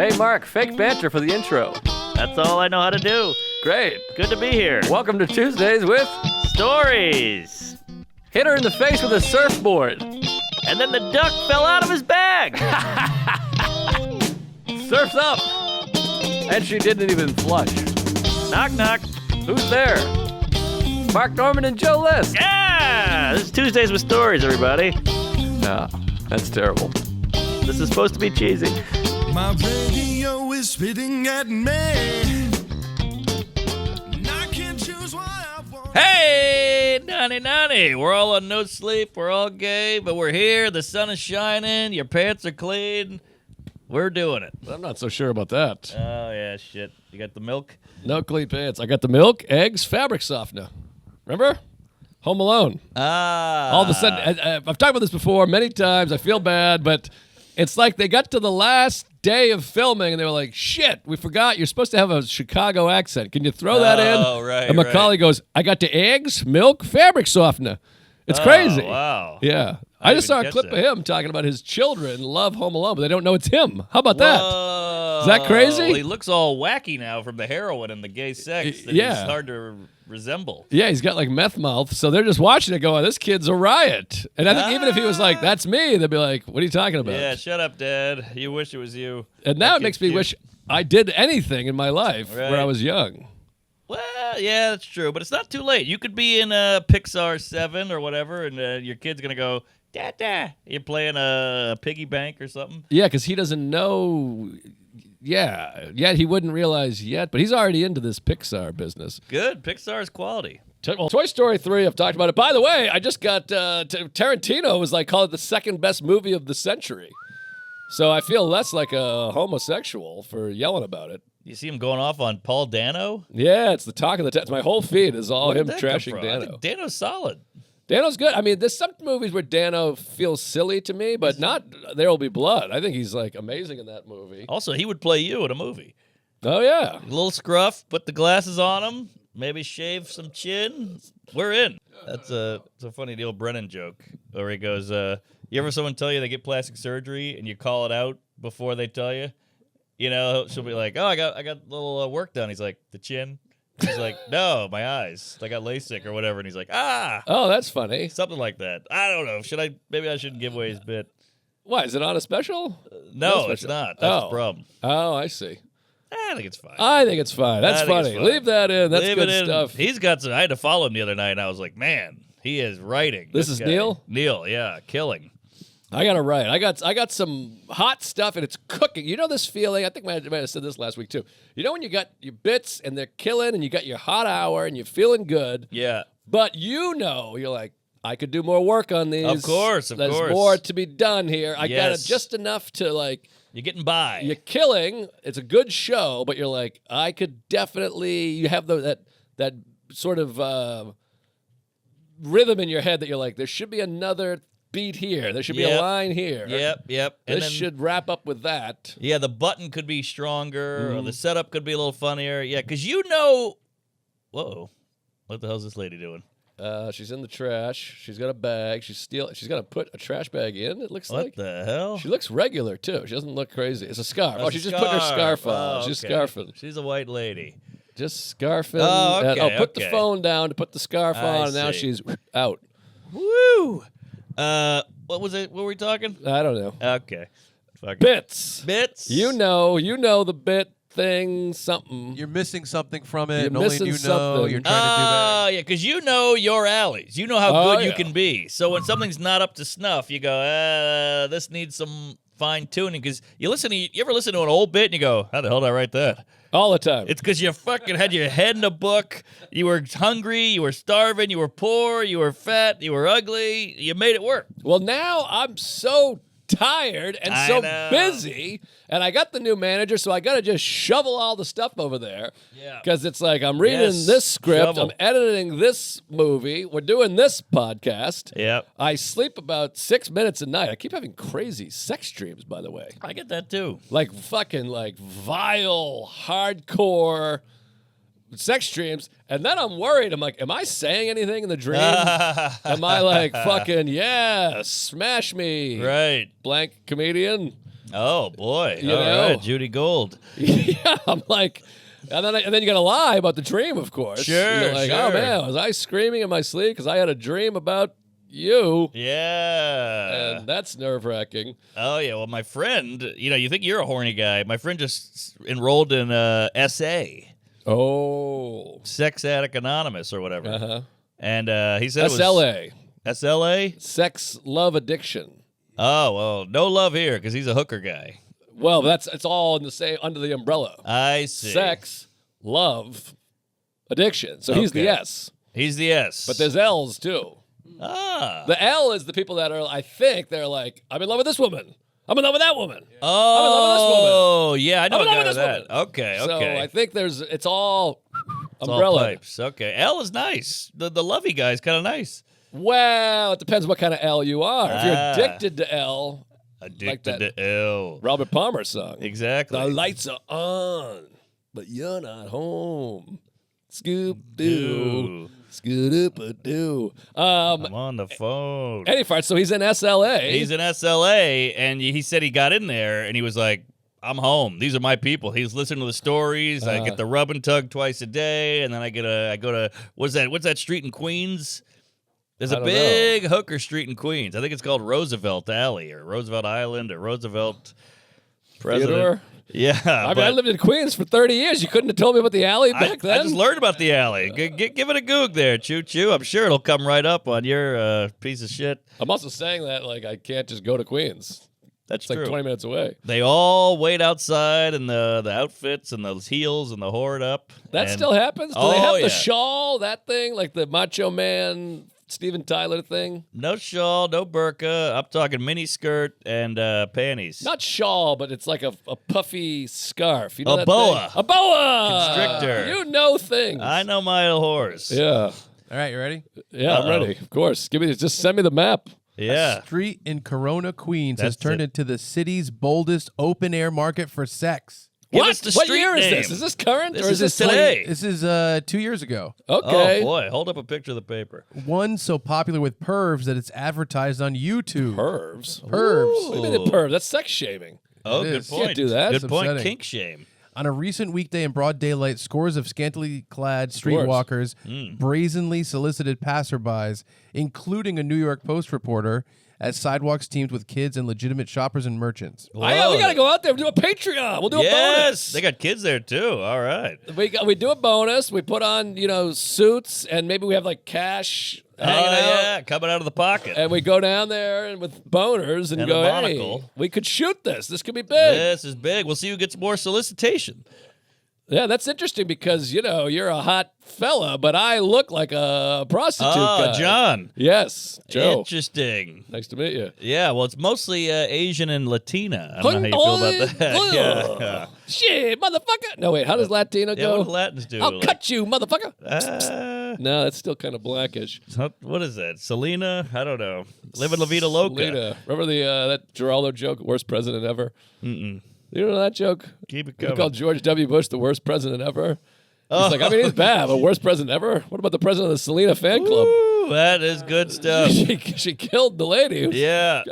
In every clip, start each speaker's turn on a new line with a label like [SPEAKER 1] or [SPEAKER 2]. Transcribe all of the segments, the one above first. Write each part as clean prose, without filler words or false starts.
[SPEAKER 1] Hey, Mark, fake banter for the intro.
[SPEAKER 2] That's all I know how to do.
[SPEAKER 1] Great.
[SPEAKER 2] Good to be here.
[SPEAKER 1] Welcome to Tuesdays with
[SPEAKER 2] Stories.
[SPEAKER 1] Hit her in the face with a surfboard.
[SPEAKER 2] And then the duck fell out of his bag.
[SPEAKER 1] Surf's up. And she didn't even flush.
[SPEAKER 2] Knock, knock.
[SPEAKER 1] Who's there? Mark Norman and Joe List.
[SPEAKER 2] Yeah! This is Tuesdays with Stories, everybody.
[SPEAKER 1] No, that's terrible.
[SPEAKER 2] This is supposed to be cheesy.
[SPEAKER 3] My radio is spitting at me. And I can't choose what I want.
[SPEAKER 2] Hey, Nani. We're all on no sleep. We're all gay, but we're here. The sun is shining. Your pants are clean. We're doing it.
[SPEAKER 4] I'm not so sure about that.
[SPEAKER 2] Oh, yeah, shit. You got the milk?
[SPEAKER 4] No clean pants. I got the milk, eggs, fabric softener. Remember? Home Alone.
[SPEAKER 2] Ah.
[SPEAKER 4] All of a sudden, I've talked about this before many times. I feel bad, but it's like they got to the last day of filming and they were like, shit, we forgot you're supposed to have a Chicago accent. Can you throw that in?
[SPEAKER 2] Oh, right,
[SPEAKER 4] And Macaulay goes, I got the eggs, milk, fabric softener. It's crazy.
[SPEAKER 2] Wow.
[SPEAKER 4] Yeah. I just
[SPEAKER 2] didn't
[SPEAKER 4] saw a
[SPEAKER 2] catch
[SPEAKER 4] clip
[SPEAKER 2] that.
[SPEAKER 4] of him talking about his children love Home Alone, but they don't know it's him. How about that?
[SPEAKER 2] Whoa.
[SPEAKER 4] Is that crazy?
[SPEAKER 2] He looks all wacky now from the heroin and the gay sex. That
[SPEAKER 4] Yeah.
[SPEAKER 2] He's hard to resemble.
[SPEAKER 4] Yeah, he's got like meth mouth, so they're just watching it going, this kid's a riot. And I think even if he was like, that's me, they'd be like, what are you talking about?
[SPEAKER 2] Yeah, shut up, Dad. You wish it was you.
[SPEAKER 4] And now
[SPEAKER 2] That
[SPEAKER 4] it makes
[SPEAKER 2] kid's
[SPEAKER 4] me
[SPEAKER 2] cute.
[SPEAKER 4] wish I did anything in my life
[SPEAKER 2] Right.
[SPEAKER 4] when I was young.
[SPEAKER 2] Well, yeah, that's true, but it's not too late. You could be in Pixar 7 or whatever, and your kid's going to go, Dad. You're playing a piggy bank or something.
[SPEAKER 4] Yeah, because he doesn't know. Yeah, yet he wouldn't realize yet, but he's already into this Pixar business.
[SPEAKER 2] Good. Pixar's quality.
[SPEAKER 4] Well, Toy Story 3, I've talked about it. By the way, I just got Tarantino was like called it the second best movie of the century. So I feel less like a homosexual for yelling about it.
[SPEAKER 2] You see him going off on Paul Dano?
[SPEAKER 4] Yeah, it's the talk of the town. My whole feed is all
[SPEAKER 2] Where
[SPEAKER 4] him
[SPEAKER 2] did that come
[SPEAKER 4] trashing
[SPEAKER 2] from? I
[SPEAKER 4] Dano.
[SPEAKER 2] think Dano's solid.
[SPEAKER 4] Dano's good. I mean, there's some movies where Dano feels silly to me, but not There Will Be Blood. I think he's like amazing in that movie.
[SPEAKER 2] Also, he would play you in a movie.
[SPEAKER 4] Oh, yeah.
[SPEAKER 2] A little scruff, put the glasses on him, maybe shave some chin. We're in. It's a funny Neil Brennan joke where he goes, you ever someone tell you they get plastic surgery and you call it out before they tell you? You know, she'll be like, oh, I got a little work done. He's like, the chin? He's like, no, my eyes. I got LASIK or whatever. And he's like,
[SPEAKER 4] Oh, that's funny.
[SPEAKER 2] something like that. I don't know. Maybe I shouldn't give away his bit.
[SPEAKER 4] What, is it on a special?
[SPEAKER 2] No,
[SPEAKER 4] special.
[SPEAKER 2] it's not. That's
[SPEAKER 4] Oh.
[SPEAKER 2] the problem.
[SPEAKER 4] Oh, I see.
[SPEAKER 2] I think it's fine.
[SPEAKER 4] I think it's fine. That's
[SPEAKER 2] I think it's
[SPEAKER 4] funny.
[SPEAKER 2] fine.
[SPEAKER 4] Leave that in. That's
[SPEAKER 2] Leave
[SPEAKER 4] good
[SPEAKER 2] it in.
[SPEAKER 4] stuff.
[SPEAKER 2] He's got some. I had to follow him the other night, and I was like, man, he is writing.
[SPEAKER 4] This is
[SPEAKER 2] guy.
[SPEAKER 4] Neil?
[SPEAKER 2] Neil, yeah, killing.
[SPEAKER 4] I got to write. I got some hot stuff, and it's cooking. You know this feeling? I think I might have said this last week, too. You know when you got your bits, and they're killing, and you got your hot hour, and you're feeling good,
[SPEAKER 2] Yeah.
[SPEAKER 4] but you're like, I could do more work on these.
[SPEAKER 2] Of course.
[SPEAKER 4] There's more to be done here. I got
[SPEAKER 2] Yes.
[SPEAKER 4] it just enough to, like,
[SPEAKER 2] You're getting by.
[SPEAKER 4] you're killing. It's a good show, but you're like, I could definitely. You have that sort of rhythm in your head that you're like, there should be another beat here. There should be a
[SPEAKER 2] Yep.
[SPEAKER 4] line here.
[SPEAKER 2] Yep. And
[SPEAKER 4] This
[SPEAKER 2] then,
[SPEAKER 4] should wrap up with that.
[SPEAKER 2] yeah, the button could be stronger,
[SPEAKER 4] Mm-hmm.
[SPEAKER 2] or the setup could be a little funnier. Yeah, because you know. Whoa. What the hell's this lady doing?
[SPEAKER 4] She's in the trash. She's got a bag. She's gonna put a trash bag in. It looks
[SPEAKER 2] What
[SPEAKER 4] like.
[SPEAKER 2] the hell?
[SPEAKER 4] She looks regular too. She doesn't look crazy. It's a scarf.
[SPEAKER 2] Oh,
[SPEAKER 4] Oh,
[SPEAKER 2] it's
[SPEAKER 4] she's
[SPEAKER 2] a
[SPEAKER 4] just putting her scarf on.
[SPEAKER 2] Oh,
[SPEAKER 4] She's
[SPEAKER 2] okay.
[SPEAKER 4] scarfing.
[SPEAKER 2] She's a white lady.
[SPEAKER 4] Just scarfing.
[SPEAKER 2] Oh, okay,
[SPEAKER 4] put the
[SPEAKER 2] okay.
[SPEAKER 4] phone down to put the scarf
[SPEAKER 2] I
[SPEAKER 4] on, and now
[SPEAKER 2] see.
[SPEAKER 4] she's out.
[SPEAKER 2] Woo! What was it? What were we talking?
[SPEAKER 4] I don't know.
[SPEAKER 2] Okay. Fuck it.
[SPEAKER 4] Bits.
[SPEAKER 2] Bits.
[SPEAKER 4] You know the bit thing, something.
[SPEAKER 5] You're missing something from it,
[SPEAKER 4] You're
[SPEAKER 5] and only
[SPEAKER 4] missing
[SPEAKER 5] you know
[SPEAKER 4] something.
[SPEAKER 5] you're trying to do better.
[SPEAKER 2] Yeah, because you know your alleys. You know how
[SPEAKER 4] Oh,
[SPEAKER 2] good you
[SPEAKER 4] yeah.
[SPEAKER 2] can be. So when something's not up to snuff, you go, this needs some fine tuning. Because you ever listen to an old bit and you go, how the hell did I write that?
[SPEAKER 4] All the time.
[SPEAKER 2] It's because you fucking had your head in a book. You were hungry. You were starving. You were poor. You were fat. You were ugly. You made it work.
[SPEAKER 4] Well, now I'm so tired and
[SPEAKER 2] I
[SPEAKER 4] so
[SPEAKER 2] know.
[SPEAKER 4] busy, and I got the new manager, so I got to just shovel all the stuff over there.
[SPEAKER 2] Yeah.
[SPEAKER 4] Because it's like I'm reading
[SPEAKER 2] Yes,
[SPEAKER 4] this script,
[SPEAKER 2] shovel.
[SPEAKER 4] I'm editing this movie, we're doing this podcast.
[SPEAKER 2] Yep.
[SPEAKER 4] I sleep about 6 minutes a night. I keep having crazy sex dreams, by the way.
[SPEAKER 2] I get that too.
[SPEAKER 4] Like fucking like vile, hardcore sex dreams. And then I'm worried. I'm like, am I saying anything in the dream? Am I like fucking, yeah, smash me,
[SPEAKER 2] Right.
[SPEAKER 4] blank comedian?
[SPEAKER 2] Oh boy!
[SPEAKER 4] You
[SPEAKER 2] All
[SPEAKER 4] know?
[SPEAKER 2] right, Judy Gold.
[SPEAKER 4] Yeah, I'm like, and then you got to lie about the dream, of course.
[SPEAKER 2] Sure,
[SPEAKER 4] You're like, oh
[SPEAKER 2] sure.
[SPEAKER 4] man, was I screaming in my sleep because I had a dream about you?
[SPEAKER 2] Yeah.
[SPEAKER 4] And that's nerve-wracking.
[SPEAKER 2] Oh yeah. Well, my friend, you think you're a horny guy. My friend just enrolled in SA,
[SPEAKER 4] Oh.
[SPEAKER 2] Sex Addict Anonymous or whatever.
[SPEAKER 4] Uh-huh.
[SPEAKER 2] And he said it was
[SPEAKER 4] SLA.
[SPEAKER 2] SLA.
[SPEAKER 4] Sex, love, addiction.
[SPEAKER 2] Oh well, no love here because he's a hooker guy.
[SPEAKER 4] Well, it's all in the same under the umbrella.
[SPEAKER 2] I see.
[SPEAKER 4] Sex, love, addiction. So he's the
[SPEAKER 2] Okay.
[SPEAKER 4] S.
[SPEAKER 2] He's the S.
[SPEAKER 4] But there's L's too.
[SPEAKER 2] ah.
[SPEAKER 4] The L is the people that are, I think, they're like, I'm in love with this woman. I'm in love with that woman.
[SPEAKER 2] Oh, yeah, I know
[SPEAKER 4] I'm in
[SPEAKER 2] a
[SPEAKER 4] love
[SPEAKER 2] guy
[SPEAKER 4] with
[SPEAKER 2] with
[SPEAKER 4] this
[SPEAKER 2] that. Okay,
[SPEAKER 4] So
[SPEAKER 2] okay.
[SPEAKER 4] I think it's all
[SPEAKER 2] It's all
[SPEAKER 4] umbrella.
[SPEAKER 2] pipes. Okay, L is nice. The lovey guy is kind of nice.
[SPEAKER 4] Well, it depends what kind of L you are. If you're
[SPEAKER 2] Ah.
[SPEAKER 4] addicted to L,
[SPEAKER 2] Addicted
[SPEAKER 4] that.
[SPEAKER 2] to L.
[SPEAKER 4] Robert Palmer song.
[SPEAKER 2] Exactly.
[SPEAKER 4] The lights are on, but you're not home. Scoop-doo.
[SPEAKER 2] Ooh,
[SPEAKER 4] Scoop-a-doo.
[SPEAKER 2] I'm on the phone.
[SPEAKER 4] Any part, so he's in SLA.
[SPEAKER 2] He's in SLA, and he said he got in there, and he was like, I'm home. These are my people. He's listening to the stories. I get the rub and tug twice a day, and then I go to what's that street in Queens? There's
[SPEAKER 4] I
[SPEAKER 2] a
[SPEAKER 4] don't
[SPEAKER 2] big hooker street in Queens. I think it's called Roosevelt Alley or Roosevelt Island or Roosevelt President.
[SPEAKER 4] Theodore?
[SPEAKER 2] Yeah,
[SPEAKER 4] I mean, I lived in Queens for 30 years. You couldn't have told me about the alley back then?
[SPEAKER 2] I just learned about the alley. Give it a goog there, Choo Choo. I'm sure it'll come right up on your piece of shit.
[SPEAKER 4] I'm also saying that, like, I can't just go to Queens.
[SPEAKER 2] That's
[SPEAKER 4] It's like
[SPEAKER 2] true.
[SPEAKER 4] 20 minutes away.
[SPEAKER 2] They all wait outside in the outfits and the heels and the hoard up.
[SPEAKER 4] That
[SPEAKER 2] and-
[SPEAKER 4] still happens? Do
[SPEAKER 2] Oh,
[SPEAKER 4] they have
[SPEAKER 2] yeah.
[SPEAKER 4] the shawl, that thing, like the Macho Man, Steven Tyler thing?
[SPEAKER 2] No shawl, no burqa. I'm talking mini skirt and panties.
[SPEAKER 4] Not shawl, but it's like a puffy scarf. You know
[SPEAKER 2] A
[SPEAKER 4] that
[SPEAKER 2] boa.
[SPEAKER 4] thing? A boa!
[SPEAKER 2] Constrictor.
[SPEAKER 4] You know things.
[SPEAKER 2] I know my horse.
[SPEAKER 4] Yeah.
[SPEAKER 5] All right, you ready?
[SPEAKER 4] Yeah, I'm
[SPEAKER 2] Uh-oh.
[SPEAKER 4] ready. Of course. Just send me the map.
[SPEAKER 2] Yeah.
[SPEAKER 5] A street in Corona, Queens has
[SPEAKER 2] That's
[SPEAKER 5] turned
[SPEAKER 2] it.
[SPEAKER 5] into the city's boldest open-air market for sex.
[SPEAKER 2] Give
[SPEAKER 4] What?
[SPEAKER 2] us the
[SPEAKER 4] What
[SPEAKER 2] street
[SPEAKER 4] year is
[SPEAKER 2] name.
[SPEAKER 4] this? Is this current
[SPEAKER 2] This
[SPEAKER 4] or
[SPEAKER 2] is
[SPEAKER 4] is this
[SPEAKER 2] today.
[SPEAKER 5] This is 2 years ago.
[SPEAKER 4] Okay.
[SPEAKER 2] Oh, boy. Hold up a picture of the paper.
[SPEAKER 5] One so popular with pervs that it's advertised on YouTube.
[SPEAKER 4] Pervs.
[SPEAKER 5] Pervs.
[SPEAKER 4] What do you mean the perv? That's sex shaming.
[SPEAKER 2] Oh,
[SPEAKER 5] It
[SPEAKER 2] good
[SPEAKER 5] is.
[SPEAKER 2] point.
[SPEAKER 4] Can't do that.
[SPEAKER 2] Good
[SPEAKER 5] It's
[SPEAKER 2] point.
[SPEAKER 5] upsetting.
[SPEAKER 2] Kink shame.
[SPEAKER 5] On a recent weekday in broad daylight, scores of scantily clad
[SPEAKER 4] Scores.
[SPEAKER 5] streetwalkers brazenly solicited passerbys, including a New York Post reporter, as sidewalks teamed with kids and legitimate shoppers and merchants.
[SPEAKER 4] We got to go out there and do a Patreon. We'll do a
[SPEAKER 2] Yes.
[SPEAKER 4] bonus.
[SPEAKER 2] They got kids there, too. All right.
[SPEAKER 4] We do a bonus. We put on, suits, and maybe we have like cash
[SPEAKER 2] Oh,
[SPEAKER 4] hanging out.
[SPEAKER 2] yeah. Coming out of the pocket.
[SPEAKER 4] And we go down there and with boners and
[SPEAKER 2] And
[SPEAKER 4] go,
[SPEAKER 2] a
[SPEAKER 4] hey,
[SPEAKER 2] monocle.
[SPEAKER 4] we could shoot this. This could be big.
[SPEAKER 2] This is big. We'll see who gets more solicitation.
[SPEAKER 4] Yeah, that's interesting because, you're a hot fella, but I look like a prostitute guy.
[SPEAKER 2] John.
[SPEAKER 4] Yes, Joe.
[SPEAKER 2] Interesting.
[SPEAKER 4] Nice to meet you.
[SPEAKER 2] Yeah, well, it's mostly Asian and Latina. I don't know how you feel about that. Yeah.
[SPEAKER 4] Shit, motherfucker. No, wait, how does Latino
[SPEAKER 2] Yeah,
[SPEAKER 4] go?
[SPEAKER 2] what do Latins do?
[SPEAKER 4] I'll cut you, motherfucker.
[SPEAKER 2] cut.
[SPEAKER 4] No, that's still kind of blackish.
[SPEAKER 2] What is that? Selena? I don't know. Living La Vida Loca.
[SPEAKER 4] Selena. Remember that Geraldo joke, worst president ever?
[SPEAKER 2] Mm-mm.
[SPEAKER 4] You know that joke?
[SPEAKER 2] Keep it
[SPEAKER 4] We
[SPEAKER 2] coming.
[SPEAKER 4] called George W. Bush the worst president ever. He's like, I mean, he's bad, but worst president ever? What about the president of the Selena fan club?
[SPEAKER 2] Ooh, that is good stuff.
[SPEAKER 4] she killed the lady.
[SPEAKER 2] Yeah.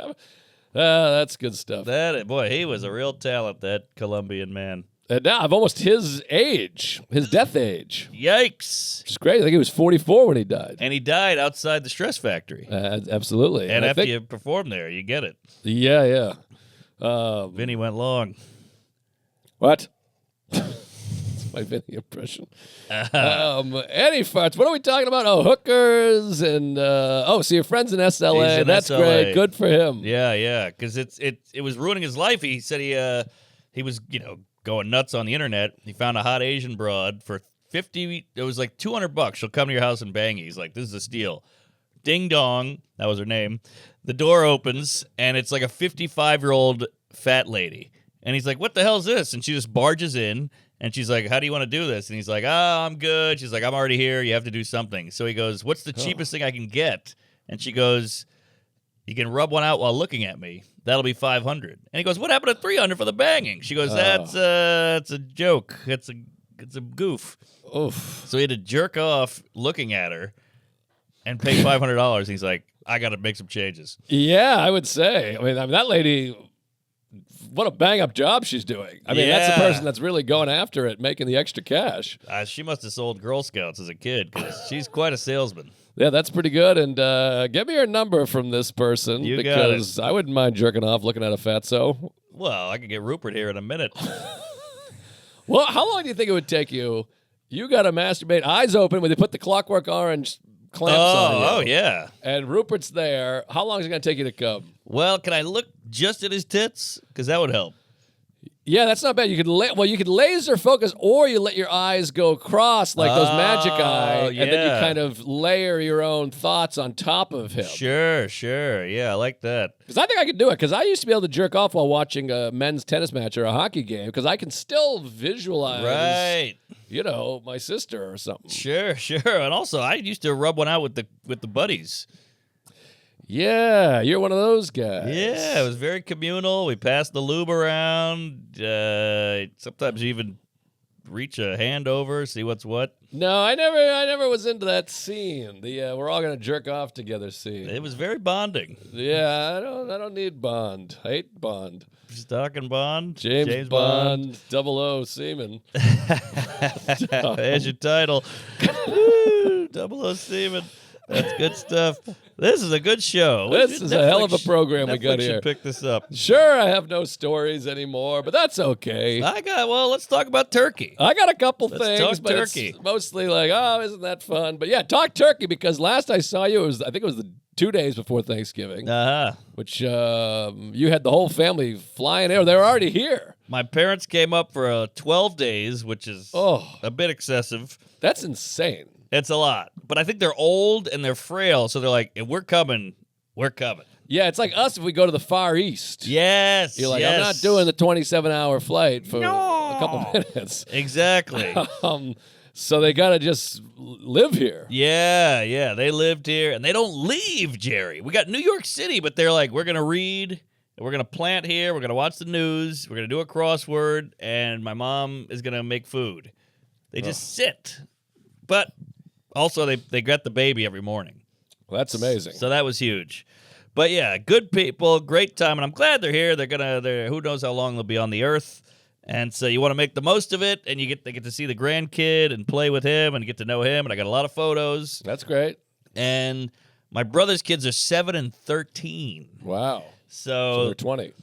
[SPEAKER 4] That's good stuff.
[SPEAKER 2] Boy, he was a real talent, that Colombian man.
[SPEAKER 4] And now I'm almost his age, his death age.
[SPEAKER 2] Yikes.
[SPEAKER 4] Which is great. I think he was 44 when he died.
[SPEAKER 2] And he died outside the Stress Factory.
[SPEAKER 4] Absolutely.
[SPEAKER 2] And
[SPEAKER 4] I
[SPEAKER 2] after
[SPEAKER 4] think,
[SPEAKER 2] you perform there, you get it.
[SPEAKER 4] yeah.
[SPEAKER 2] Vinny went long.
[SPEAKER 4] What? That's my Vinny impression. Any farts. What are we talking about? Oh, hookers and so your friend's in SLA.
[SPEAKER 2] He's in
[SPEAKER 4] That's
[SPEAKER 2] SLA.
[SPEAKER 4] great. Good for him.
[SPEAKER 2] Yeah, because it was ruining his life. He said he was going nuts on the internet. He found a hot Asian broad for $50. It was like $200. She'll come to your house and bang you. He's like, this is a steal. Ding dong, that was her name. The door opens and it's like a 55-year-old fat lady. And he's like, what the hell is this? And she just barges in. And she's like, how do you want to do this? And he's like, I'm good. She's like, I'm already here. You have to do something. So he goes, what's the cheapest thing I can get? And she goes, you can rub one out while looking at me. That'll be $500. And he goes, what happened to $300 for the banging? She goes, that's a joke. It's a goof.
[SPEAKER 4] Oof.
[SPEAKER 2] So he had to jerk off looking at her and pay $500. He's like, I got to make some changes.
[SPEAKER 4] Yeah, I would say. I mean, that lady what a bang-up job she's doing. I mean, that's the
[SPEAKER 2] Yeah.
[SPEAKER 4] person that's really going after it, making the extra cash.
[SPEAKER 2] She must have sold Girl Scouts as a kid because she's quite a salesman.
[SPEAKER 4] Yeah, that's pretty good. And get me your number from this person
[SPEAKER 2] You got
[SPEAKER 4] because I wouldn't mind jerking off looking at a fatso.
[SPEAKER 2] Well, I could get Rupert here in a minute.
[SPEAKER 4] Well, how long do you think it would take you? You got to masturbate, eyes open, when they put the Clockwork Orange clamps on you.
[SPEAKER 2] Oh, yeah.
[SPEAKER 4] And Rupert's there. How long is it going to take you to come?
[SPEAKER 2] Well, can I look just at his tits? Because that would help.
[SPEAKER 4] Yeah, that's not bad. You could laser focus, or you let your eyes go across like those magic eye, and then you
[SPEAKER 2] yeah.
[SPEAKER 4] kind of layer your own thoughts on top of him.
[SPEAKER 2] Sure. Yeah, I like that.
[SPEAKER 4] Because I think I could do it. Because I used to be able to jerk off while watching a men's tennis match or a hockey game. Because I can still visualize,
[SPEAKER 2] Right.
[SPEAKER 4] my sister or something.
[SPEAKER 2] Sure. And also, I used to rub one out with the buddies.
[SPEAKER 4] Yeah, you're one of those guys.
[SPEAKER 2] Yeah, it was very communal. We passed the lube around. Sometimes you even reach a hand over, see what's what.
[SPEAKER 4] No, I never was into that scene. The we're all gonna jerk off together scene.
[SPEAKER 2] It was very bonding.
[SPEAKER 4] Yeah, I don't need Bond. I hate Bond.
[SPEAKER 2] Stock and Bond.
[SPEAKER 4] James Bond, 00 Semen.
[SPEAKER 2] There's your title. Woo, 00 Semen. That's good stuff. This is a good show.
[SPEAKER 4] This is a hell of a program we got
[SPEAKER 2] Netflix
[SPEAKER 4] here.
[SPEAKER 2] should pick this up.
[SPEAKER 4] Sure, I have no stories anymore, but that's okay.
[SPEAKER 2] Let's talk about turkey.
[SPEAKER 4] I got a couple
[SPEAKER 2] Let's
[SPEAKER 4] things,
[SPEAKER 2] talk
[SPEAKER 4] but
[SPEAKER 2] turkey.
[SPEAKER 4] it's mostly like, oh, isn't that fun? But yeah, talk turkey because last I saw you, I think it was the 2 days before Thanksgiving,
[SPEAKER 2] Uh-huh.
[SPEAKER 4] which you had the whole family flying in. They were already here.
[SPEAKER 2] My parents came up for 12 days, which is a bit excessive.
[SPEAKER 4] That's insane.
[SPEAKER 2] It's a lot. But I think they're old and they're frail, so they're like, if we're coming, we're coming.
[SPEAKER 4] Yeah, it's like us if we go to the Far East.
[SPEAKER 2] Yes.
[SPEAKER 4] You're like,
[SPEAKER 2] yes.
[SPEAKER 4] I'm not doing the 27-hour flight for a couple minutes.
[SPEAKER 2] Exactly.
[SPEAKER 4] So they got to just live here.
[SPEAKER 2] Yeah. They lived here, and they don't leave, Jerry. We got New York City, but they're like, we're going to read, we're going to plant here, we're going to watch the news, we're going to do a crossword, and my mom is going to make food. They just sit. But also, they got the baby every morning.
[SPEAKER 4] Well, that's amazing.
[SPEAKER 2] So that was huge. But yeah, good people, great time, and I'm glad they're here. They're who knows how long they'll be on the earth. And so you want to make the most of it, and they get to see the grandkid and play with him and get to know him. And I got a lot of photos.
[SPEAKER 4] That's great.
[SPEAKER 2] And my brother's kids are 7 and 13.
[SPEAKER 4] Wow.
[SPEAKER 2] So
[SPEAKER 4] they're 20.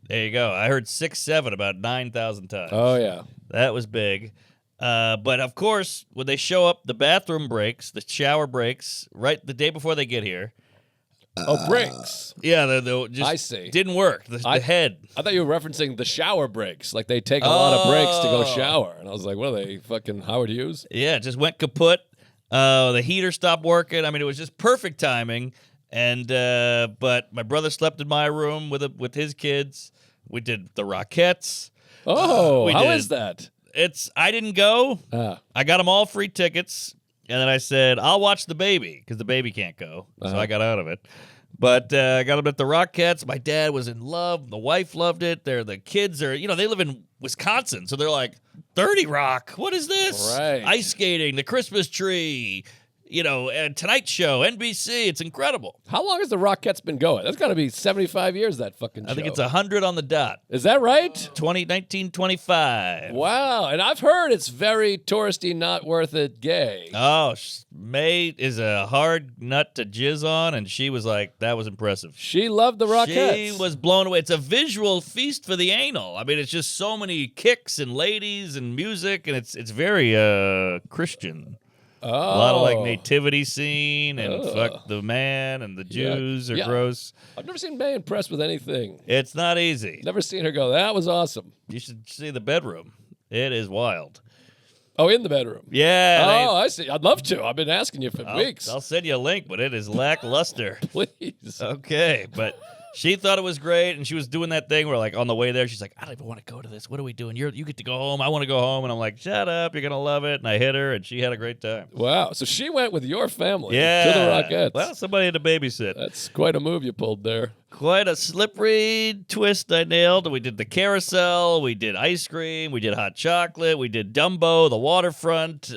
[SPEAKER 2] there you go. I heard 6, 7 about 9,000 times.
[SPEAKER 4] Oh, yeah.
[SPEAKER 2] That was big. But of course, when they show up, the bathroom breaks, the shower breaks right the day before they get here.
[SPEAKER 4] Breaks.
[SPEAKER 2] Yeah, they just
[SPEAKER 4] I see.
[SPEAKER 2] didn't work. The head.
[SPEAKER 4] I thought you were referencing the shower breaks. Like they take a lot of breaks to go shower. And I was like, what are they, fucking Howard Hughes?
[SPEAKER 2] Yeah, it just went kaput. The heater stopped working. I mean, it was just perfect timing. And but my brother slept in my room with his kids. We did the Rockettes.
[SPEAKER 4] Oh, how
[SPEAKER 2] did.
[SPEAKER 4] is that?
[SPEAKER 2] I didn't go.
[SPEAKER 4] Ah.
[SPEAKER 2] I got them all free tickets. And then I said, I'll watch the baby because the baby can't go. So I got out of it. But I got them at the Rockettes. My dad was in love. The wife loved it. The kids are, they live in Wisconsin. So they're like, 30 Rock. What is this?
[SPEAKER 4] Right.
[SPEAKER 2] Ice skating, the Christmas tree, and Tonight Show, NBC. It's incredible.
[SPEAKER 4] How long has the Rockettes been going? That's got to be 75 years, that fucking show.
[SPEAKER 2] I think it's 100 on the dot.
[SPEAKER 4] Is that right?
[SPEAKER 2] 1925.
[SPEAKER 4] Wow. And I've heard it's very touristy, not worth it gay.
[SPEAKER 2] Oh, May is a hard nut to jizz on, and she was like, that was impressive.
[SPEAKER 4] She loved the Rockettes.
[SPEAKER 2] She was blown away. It's a visual feast for the anal. I mean, it's just so many kicks and ladies and music, and it's very Christian.
[SPEAKER 4] Oh.
[SPEAKER 2] A lot of like nativity scene and fuck the man and the Jews are
[SPEAKER 4] Yeah.
[SPEAKER 2] gross.
[SPEAKER 4] I've never seen May impressed with anything.
[SPEAKER 2] It's not easy.
[SPEAKER 4] Never seen her go, that was awesome.
[SPEAKER 2] You should see the bedroom. It is wild.
[SPEAKER 4] Oh, in the bedroom.
[SPEAKER 2] Yeah.
[SPEAKER 4] Oh, I see. I'd love to. I've been asking you for weeks.
[SPEAKER 2] I'll send you a link, but it is lackluster.
[SPEAKER 4] Please.
[SPEAKER 2] Okay, but she thought it was great, and she was doing that thing where, like, on the way there, she's like, I don't even want to go to this. What are we doing? You get to go home. I want to go home. And I'm like, shut up. You're going to love it. And I hit her, and she had a great time.
[SPEAKER 4] Wow. So she went with your family
[SPEAKER 2] Yeah.
[SPEAKER 4] to the Rockettes.
[SPEAKER 2] Well, somebody had to babysit.
[SPEAKER 4] That's quite a move you pulled there.
[SPEAKER 2] Quite a slippery twist I nailed. We did the carousel. We did ice cream. We did hot chocolate. We did Dumbo, the waterfront.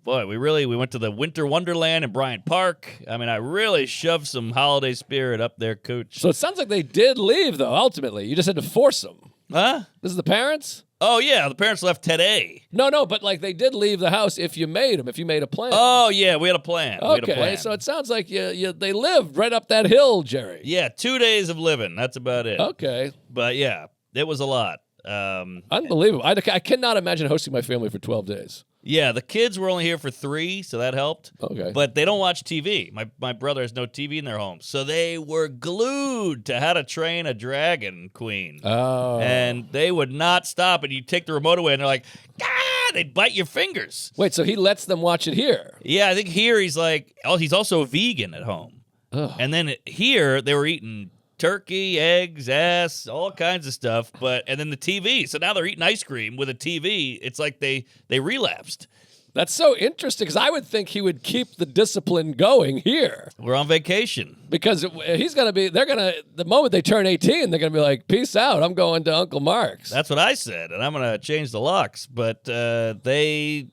[SPEAKER 2] boy, we went to the Winter Wonderland in Bryant Park. I mean, I really shoved some holiday spirit up there, Cooch.
[SPEAKER 4] So it sounds like they did leave, though, ultimately. You just had to force them.
[SPEAKER 2] Huh?
[SPEAKER 4] This is the parents?
[SPEAKER 2] Oh, yeah, the parents left today.
[SPEAKER 4] No, but like they did leave the house if you made them, if you made a plan.
[SPEAKER 2] Oh, yeah, we had a plan.
[SPEAKER 4] Okay, so it sounds like they lived right up that hill, Jerry.
[SPEAKER 2] Yeah, 2 days of living. That's about it.
[SPEAKER 4] Okay.
[SPEAKER 2] But, yeah, it was a lot.
[SPEAKER 4] Unbelievable. I cannot imagine hosting my family for 12 days.
[SPEAKER 2] Yeah, the kids were only here for 3, so that helped.
[SPEAKER 4] Okay.
[SPEAKER 2] But they don't watch TV. My brother has no TV in their home. So they were glued to How to Train a Dragon Queen.
[SPEAKER 4] Oh.
[SPEAKER 2] And they would not stop. And you take the remote away, and they're like, ah! They'd bite your fingers.
[SPEAKER 4] Wait, so he lets them watch it here?
[SPEAKER 2] Yeah, I think here he's like, he's also a vegan at home.
[SPEAKER 4] Ugh.
[SPEAKER 2] And then here they were eating turkey, eggs, ass, all kinds of stuff, and then the TV. So now they're eating ice cream with a TV. It's like they relapsed.
[SPEAKER 4] That's so interesting because I would think he would keep the discipline going here.
[SPEAKER 2] We're on vacation.
[SPEAKER 4] Because the moment they turn 18, they're going to be like, peace out, I'm going to Uncle Mark's.
[SPEAKER 2] That's what I said, and I'm going to change the locks. But they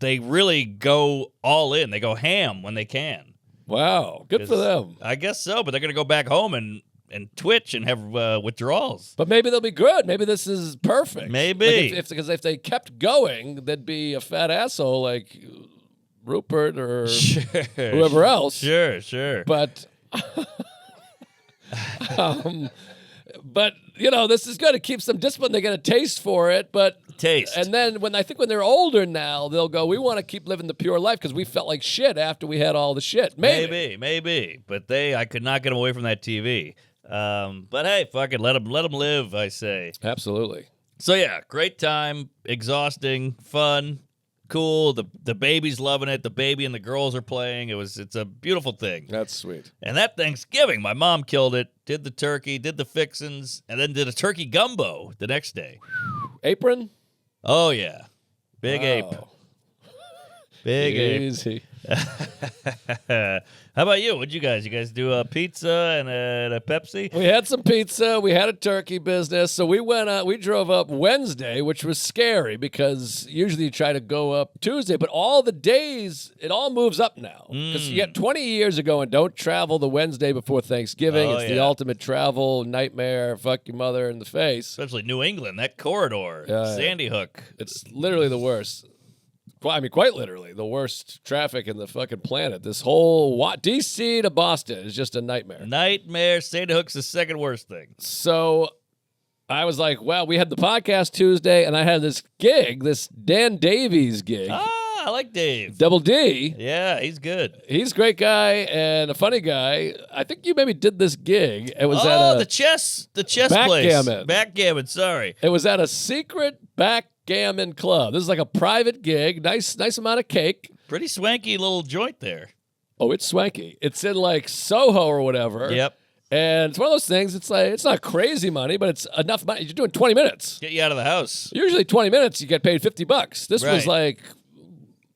[SPEAKER 2] really go all in. They go ham when they can.
[SPEAKER 4] Wow, good for them.
[SPEAKER 2] I guess so, but they're going to go back home and twitch and have withdrawals.
[SPEAKER 4] But maybe they'll be good. Maybe this is perfect.
[SPEAKER 2] Maybe.
[SPEAKER 4] Because if they kept going, there'd be a fat asshole like Rupert or whoever else.
[SPEAKER 2] Sure.
[SPEAKER 4] But, but this is good. It keeps them disciplined. They get a taste for it. And then when they're older now, they'll go, we want to keep living the pure life because we felt like shit after we had all the shit.
[SPEAKER 2] Maybe. But I could not get them away from that TV. But hey, fuck it, let them live, I say.
[SPEAKER 4] Absolutely.
[SPEAKER 2] So yeah, great time, exhausting, fun, cool. The baby's loving it. The baby and the girls are playing. It's a beautiful thing.
[SPEAKER 4] That's sweet.
[SPEAKER 2] And that Thanksgiving, my mom killed it. Did the turkey, did the fixins, and then did a turkey gumbo the next day.
[SPEAKER 4] Apron?
[SPEAKER 2] Oh yeah, big ape. Big
[SPEAKER 4] Easy.
[SPEAKER 2] How about you? What'd you guys? You guys do a pizza and a Pepsi?
[SPEAKER 4] We had some pizza. We had a turkey business. So we went. We drove up Wednesday, which was scary because usually you try to go up Tuesday, but all the days it all moves up now because you get 20 years ago and don't travel the Wednesday before Thanksgiving. It's the ultimate travel nightmare. Fuck your mother in the face.
[SPEAKER 2] Especially New England, that corridor, Sandy Hook.
[SPEAKER 4] It's literally the worst. I mean, quite literally, the worst traffic in the fucking planet. This whole D.C. to Boston is just a nightmare.
[SPEAKER 2] Nightmare. Sandy Hook's the second worst thing.
[SPEAKER 4] So I was like, well, we had the podcast Tuesday, and I had this gig, this Dan Davies gig.
[SPEAKER 2] Ah, I like Dave.
[SPEAKER 4] Double D.
[SPEAKER 2] Yeah, he's good.
[SPEAKER 4] He's a great guy and a funny guy. I think you maybe did this gig. It was at
[SPEAKER 2] the chess
[SPEAKER 4] backgammon.
[SPEAKER 2] place. Backgammon, sorry.
[SPEAKER 4] It was at a secret backgammon club. This is like a private gig. Nice amount of cake.
[SPEAKER 2] Pretty swanky little joint there.
[SPEAKER 4] Oh, it's swanky. It's in like Soho or whatever.
[SPEAKER 2] Yep.
[SPEAKER 4] And it's one of those things, it's like, it's not crazy money, but it's enough money. You're doing 20 minutes.
[SPEAKER 2] Get you out of the house.
[SPEAKER 4] Usually 20 minutes, you get paid $50. This was like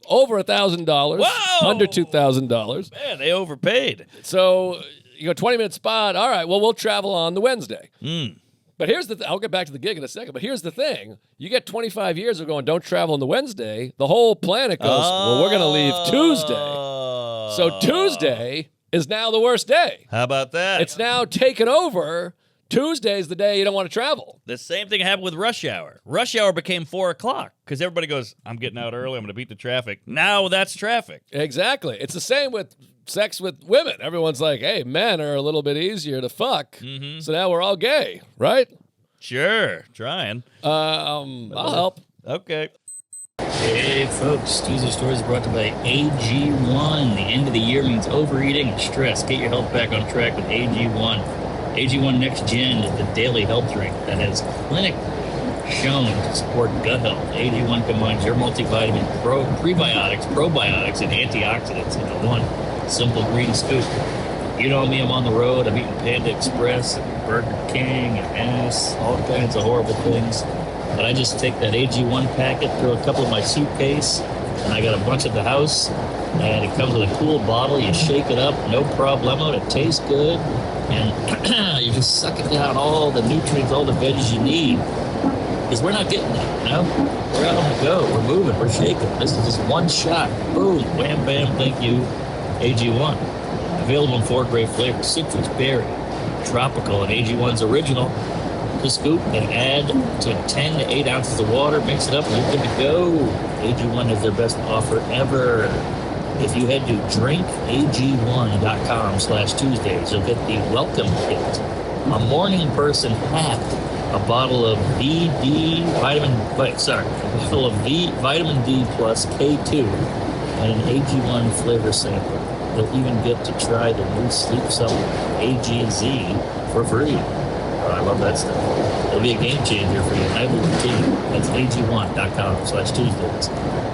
[SPEAKER 4] over $1,000.
[SPEAKER 2] Whoa!
[SPEAKER 4] Under $2,000.
[SPEAKER 2] Man, they overpaid.
[SPEAKER 4] So you go 20-minute spot. All right, well, we'll travel on the Wednesday. But here's the I'll get back to the gig in a second, but here's the thing. You get 25 years of going, don't travel on the Wednesday. The whole planet goes, well, we're going to leave Tuesday. So Tuesday is now the worst day.
[SPEAKER 2] How about that?
[SPEAKER 4] It's now taken over. Tuesday's the day you don't want to travel.
[SPEAKER 2] The same thing happened with rush hour. Rush hour became 4 o'clock because everybody goes, I'm getting out early. I'm going to beat the traffic. Now that's traffic.
[SPEAKER 4] Exactly. It's the same with sex with women. Everyone's like, hey, men are a little bit easier to fuck. So now we're all gay, right?
[SPEAKER 2] Sure. Trying.
[SPEAKER 4] I'll help.
[SPEAKER 2] Okay.
[SPEAKER 6] Hey folks, Tuesday Stories is brought to you by AG1. The end of the year means overeating and stress. Get your health back on track with AG1. AG1 Next Gen is the daily health drink that has clinic shown to support gut health. AG1 combines your multivitamin, prebiotics, probiotics, and antioxidants into one simple green scoop. You know me, I'm on the road. I'm eating Panda Express and Burger King and ass, all kinds of horrible things. But I just take that AG1 packet, throw a couple in my suitcase, and I got a bunch at the house. And it comes with a cool bottle. You shake it up, no problemo. It tastes good. And you just suck it down all the nutrients, all the veggies you need. Because we're not getting that, you know? We're out on the go. We're moving. We're shaking. This is just one shot. Boom. Wham, bam. Thank you. AG1. Available in 4 great flavors. Citrus, berry, tropical, and AG1's original. Just scoop and add to 10 to 8 ounces of water. Mix it up and you're good to go. AG1 is their best offer ever. If you head to drinkag1.com/Tuesdays, you'll get the welcome kit. A morning person hat. A bottle of vitamin D plus K2 and an AG1 Flavor Sampler. You'll even get to try the new sleep supplement AG for free. Oh, I love that stuff. It'll be a game changer for your nightly routine. That's AG1.com/Tuesdays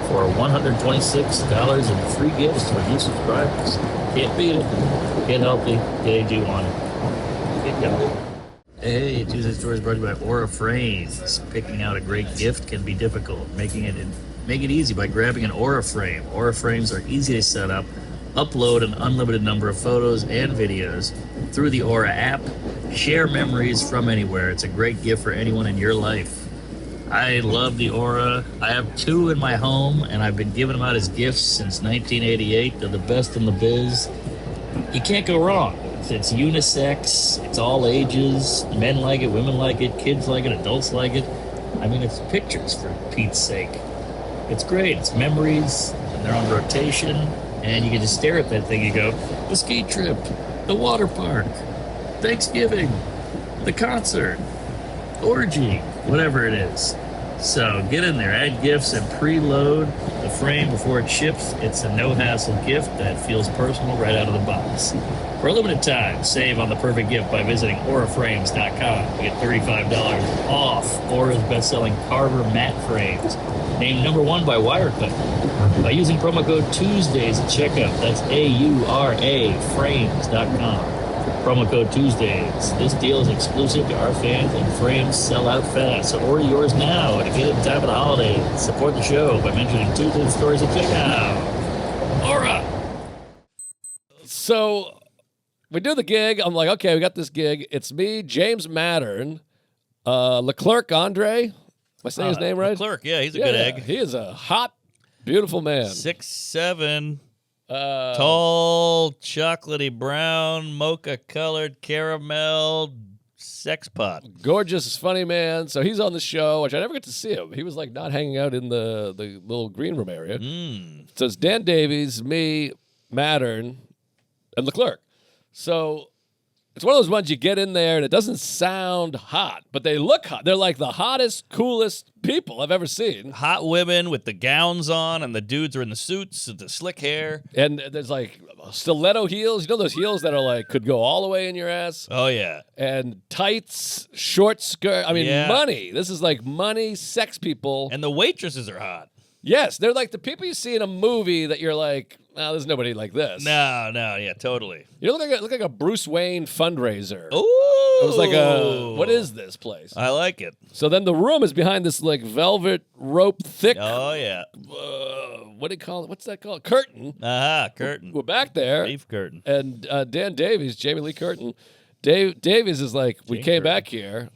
[SPEAKER 6] for $126 in free gifts to new subscribers. Can't beat it. Get healthy. Get AG1. Get going. Hey, Tuesday Story is brought to you by Aura Frames. Picking out a great gift can be difficult. Make it easy by grabbing an Aura Frame. Aura Frames are easy to set up. Upload an unlimited number of photos and videos through the Aura app. Share memories from anywhere. It's a great gift for anyone in your life. I love the Aura. I have 2 in my home, and I've been giving them out as gifts since 1988. They're the best in the biz. You can't go wrong. It's unisex. It's all ages. Men like it, women like it, kids like it, adults like it. I mean, it's pictures, for Pete's sake. It's great. It's memories, and they're on rotation, and you can just stare at that thing and go, the ski trip, the water park, Thanksgiving, the concert, orgy, whatever it is. So get in there, add gifts, and preload the frame before it ships. It's a no-hassle gift that feels personal right out of the box. For a limited time, save on the perfect gift by visiting auraframes.com. You get $35 off Aura's best-selling Carver matte frames, named #1 by Wirecutter. By using promo code Tuesdays at checkout, that's AURA frames.com. Promo code Tuesdays. This deal is exclusive to our fans, and frames sell out fast. So order yours now to get it in time of the holidays. Support the show by mentioning Tuesday Stories at checkout. Aura!
[SPEAKER 4] So we do the gig. I'm like, okay, we got this gig. It's me, James Mattern, Leclerc Andre. Am I saying his name right?
[SPEAKER 2] Clerk, yeah, he's a good egg.
[SPEAKER 4] He is a hot, beautiful man.
[SPEAKER 2] 6'7", tall, chocolatey brown, mocha colored, caramel, sex pot.
[SPEAKER 4] Gorgeous, funny man. So he's on the show, which I never get to see him. He was like not hanging out in the little green room area. So it's Dan Davies, me, Mattern, and Leclerc. So it's one of those ones you get in there and it doesn't sound hot, but they look hot. They're like the hottest, coolest people I've ever seen.
[SPEAKER 2] Hot women with the gowns on, and the dudes are in the suits with the slick hair.
[SPEAKER 4] And there's like stiletto heels. You know those heels that are like could go all the way in your ass?
[SPEAKER 2] Oh, yeah.
[SPEAKER 4] And tights, short skirt. I mean,
[SPEAKER 2] Yeah.
[SPEAKER 4] money. This is like money, sex people.
[SPEAKER 2] And the waitresses are hot.
[SPEAKER 4] Yes, they're like the people you see in a movie that you're like, oh, there's nobody like this.
[SPEAKER 2] No, yeah, totally.
[SPEAKER 4] You look like a Bruce Wayne fundraiser.
[SPEAKER 2] Ooh.
[SPEAKER 4] It was like what is this place?
[SPEAKER 2] I like it.
[SPEAKER 4] So then the room is behind this like velvet rope thick,
[SPEAKER 2] Oh, yeah.
[SPEAKER 4] what do you call it? What's that called? Curtain.
[SPEAKER 2] Curtain.
[SPEAKER 4] We're back there.
[SPEAKER 2] Beef curtain.
[SPEAKER 4] And Dan Davies, Jamie Lee Curtin. Davies is like, we came back here.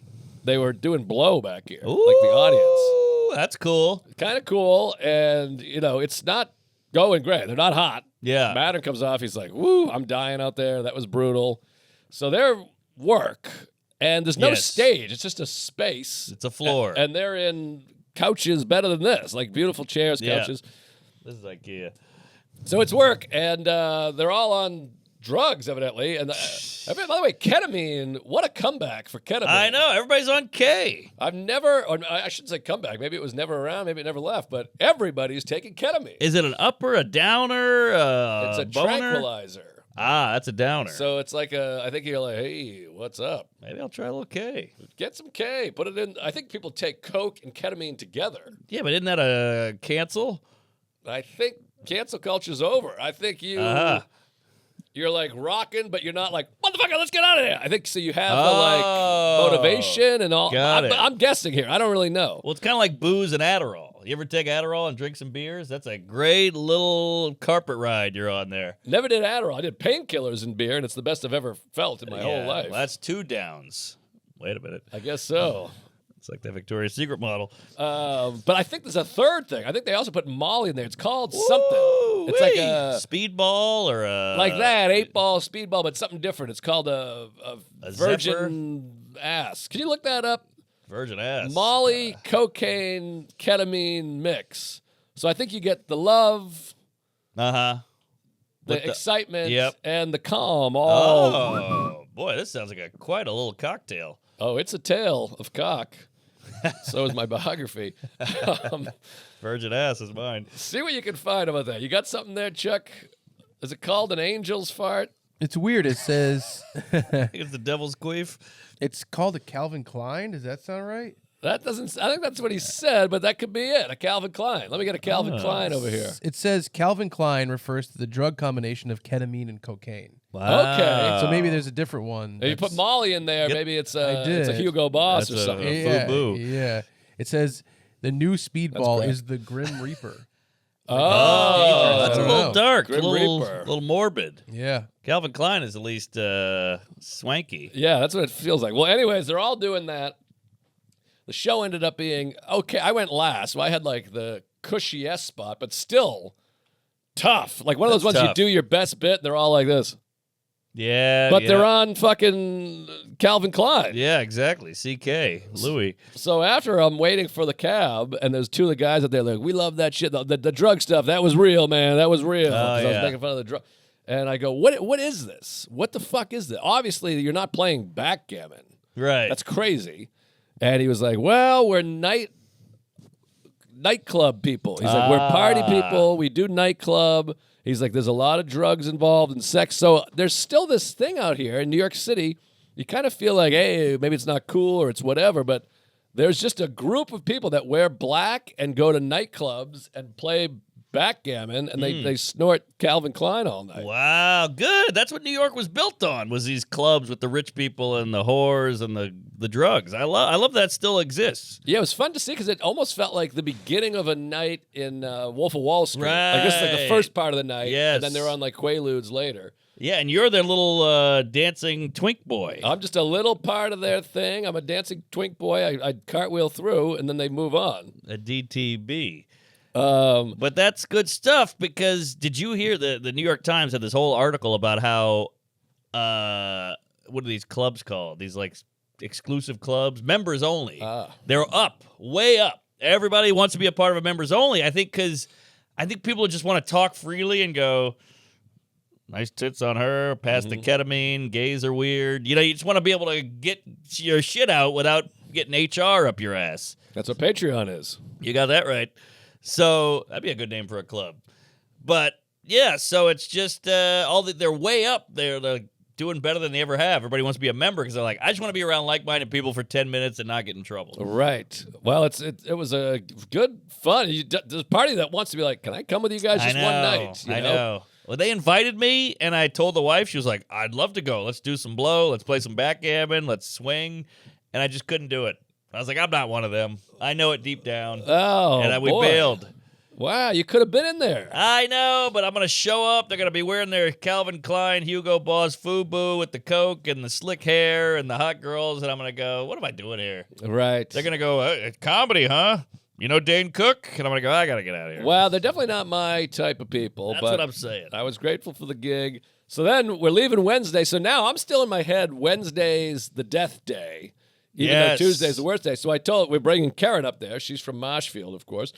[SPEAKER 4] They were doing blow back here.
[SPEAKER 2] Ooh,
[SPEAKER 4] like the audience.
[SPEAKER 2] That's cool.
[SPEAKER 4] Kind of cool. And, you know, it's not going great. They're not hot.
[SPEAKER 2] Yeah.
[SPEAKER 4] Matter comes off. He's like, woo, I'm dying out there. That was brutal. So their work, and there's no
[SPEAKER 2] Yes.
[SPEAKER 4] stage. It's just a space.
[SPEAKER 2] It's a floor.
[SPEAKER 4] And they're in couches better than this, like beautiful chairs,
[SPEAKER 2] Yeah.
[SPEAKER 4] couches.
[SPEAKER 2] This is IKEA.
[SPEAKER 4] So it's work, and they're all on drugs, evidently. And by the way, ketamine, what a comeback for ketamine.
[SPEAKER 2] I know. Everybody's on K.
[SPEAKER 4] I've never, or I shouldn't say comeback. Maybe it was never around. Maybe it never left. But everybody's taking ketamine.
[SPEAKER 2] Is it an upper, a downer,
[SPEAKER 4] It's a
[SPEAKER 2] boner?
[SPEAKER 4] tranquilizer.
[SPEAKER 2] That's a downer.
[SPEAKER 4] So it's like I think you're like, hey, what's up?
[SPEAKER 2] Maybe I'll try a little K.
[SPEAKER 4] Get some K. Put it in. I think people take Coke and ketamine together.
[SPEAKER 2] Yeah, but isn't that a cancel?
[SPEAKER 4] I think cancel culture's over. I think you're like rocking, but you're not like, motherfucker, let's get out of here. I think so. You have the like motivation and all.
[SPEAKER 2] Got it.
[SPEAKER 4] I'm guessing here. I don't really know.
[SPEAKER 2] Well, it's kind of like booze and Adderall. You ever take Adderall and drink some beers? That's a great little carpet ride you're on there.
[SPEAKER 4] Never did Adderall. I did painkillers and beer, and it's the best I've ever felt in my whole life.
[SPEAKER 2] Well, that's 2 downs. Wait a minute.
[SPEAKER 4] I guess so.
[SPEAKER 2] It's like that Victoria's Secret model.
[SPEAKER 4] But I think there's a third thing. I think they also put Molly in there. It's called something. It's like a
[SPEAKER 2] speedball or a
[SPEAKER 4] like that 8-ball speedball, but something different. It's called a virgin ass. Can you look that up?
[SPEAKER 2] Virgin ass.
[SPEAKER 4] Molly, cocaine, ketamine mix. So I think you get the love, the excitement, and the calm.
[SPEAKER 2] Oh boy, this sounds like quite a little cocktail.
[SPEAKER 4] Oh, it's a tale of cock. So is my biography.
[SPEAKER 2] Virgin ass is mine.
[SPEAKER 4] See what you can find about that. You got something there, Chuck? Is it called an angel's fart?
[SPEAKER 5] It's weird. It says
[SPEAKER 2] I think it's the devil's queef.
[SPEAKER 5] it's called a Calvin Klein. Does that sound right?
[SPEAKER 4] That doesn't. I think that's what he said, but that could be it. A Calvin Klein. Let me get a Calvin Klein over here.
[SPEAKER 5] It says Calvin Klein refers to the drug combination of ketamine and cocaine.
[SPEAKER 2] Wow.
[SPEAKER 4] Okay.
[SPEAKER 5] So maybe there's a different one.
[SPEAKER 4] If you put Molly in there, maybe it's
[SPEAKER 5] I did.
[SPEAKER 4] a Hugo Boss
[SPEAKER 2] That's
[SPEAKER 4] or something.
[SPEAKER 2] a FUBU.
[SPEAKER 5] Yeah. It says the new speedball is the Grim Reaper.
[SPEAKER 4] Oh,
[SPEAKER 2] That's a
[SPEAKER 5] I don't
[SPEAKER 2] little
[SPEAKER 5] know.
[SPEAKER 2] dark, a
[SPEAKER 4] Grim Reaper.
[SPEAKER 2] little morbid.
[SPEAKER 5] Yeah.
[SPEAKER 2] Calvin Klein is at least swanky.
[SPEAKER 4] Yeah, that's what it feels like. Well, anyways, they're all doing that. The show ended up being okay. I went last, so I had like the cushiest spot, but still tough. Like one of those
[SPEAKER 2] That's
[SPEAKER 4] ones you
[SPEAKER 2] tough.
[SPEAKER 4] do your best bit, and they're all like this.
[SPEAKER 2] Yeah,
[SPEAKER 4] But
[SPEAKER 2] yeah.
[SPEAKER 4] they're on fucking Calvin Klein.
[SPEAKER 2] Yeah, exactly. CK Louis.
[SPEAKER 4] So after I'm waiting for the cab, and there's two of the guys out there like, we love that shit. The drug stuff, that was real, man. That was real. 'Cause I was
[SPEAKER 2] yeah.
[SPEAKER 4] making fun of the drug. And I go, what is this? What the fuck is this? Obviously, you're not playing backgammon.
[SPEAKER 2] Right.
[SPEAKER 4] That's crazy. And he was like, well, we're nightclub people. He's like, we're party people. We do nightclub. He's like, there's a lot of drugs involved and sex. So there's still this thing out here in New York City. You kind of feel like, hey, maybe it's not cool or it's whatever, but there's just a group of people that wear black and go to nightclubs and play backgammon, and they snort Calvin Klein all night.
[SPEAKER 2] Wow, good. That's what New York was built on, was these clubs with the rich people and the whores and the drugs. I love that still exists.
[SPEAKER 4] Yeah, it was fun to see because it almost felt like the beginning of a night in Wolf of Wall Street. Like this is like the
[SPEAKER 2] Right.
[SPEAKER 4] first part of the night,
[SPEAKER 2] Yes.
[SPEAKER 4] and then they're on like Quaaludes later.
[SPEAKER 2] Yeah, and you're their little dancing twink boy.
[SPEAKER 4] I'm just a little part of their thing. I'm a dancing twink boy. I cartwheel through, and then they move on.
[SPEAKER 2] A DTB. But that's good stuff because did you hear the New York Times had this whole article about how what are these clubs called? These like exclusive clubs, members only. They're up, way up. Everybody wants to be a part of a members only. I think because people just want to talk freely and go, nice tits on her, pass the ketamine, gays are weird. You know, you just want to be able to get your shit out without getting HR up your ass.
[SPEAKER 4] That's what Patreon is.
[SPEAKER 2] You got that right. So that'd be a good name for a club. But yeah, so it's just they're way up. They're doing better than they ever have. Everybody wants to be a member because they're like, I just want to be around like-minded people for 10 minutes and not get in trouble.
[SPEAKER 4] Right. Well, it was a good fun. There's a party that wants to be like, can I come with you guys just one night? You
[SPEAKER 2] I know. Well, they invited me, and I told the wife, she was like, I'd love to go. Let's do some blow. Let's play some backgammon. Let's swing. And I just couldn't do it. I was like, I'm not one of them. I know it deep down.
[SPEAKER 4] Oh,
[SPEAKER 2] and we
[SPEAKER 4] boy.
[SPEAKER 2] bailed.
[SPEAKER 4] Wow, you could have been in there.
[SPEAKER 2] I know, but I'm going to show up. They're going to be wearing their Calvin Klein, Hugo Boss FUBU with the Coke and the slick hair and the hot girls. And I'm going to go, what am I doing here?
[SPEAKER 4] Right.
[SPEAKER 2] They're going to go, comedy, huh? You know Dane Cook? And I'm going to go, I got to get out of here.
[SPEAKER 4] Well, they're definitely not my type of people.
[SPEAKER 2] That's
[SPEAKER 4] but
[SPEAKER 2] what I'm saying.
[SPEAKER 4] I was grateful for the gig. So then we're leaving Wednesday. So now I'm still in my head, Wednesday's the death day. Even though
[SPEAKER 2] Yes.
[SPEAKER 4] Tuesday's the worst day. So I told, we're bringing Karen up there. She's from Marshfield, of course.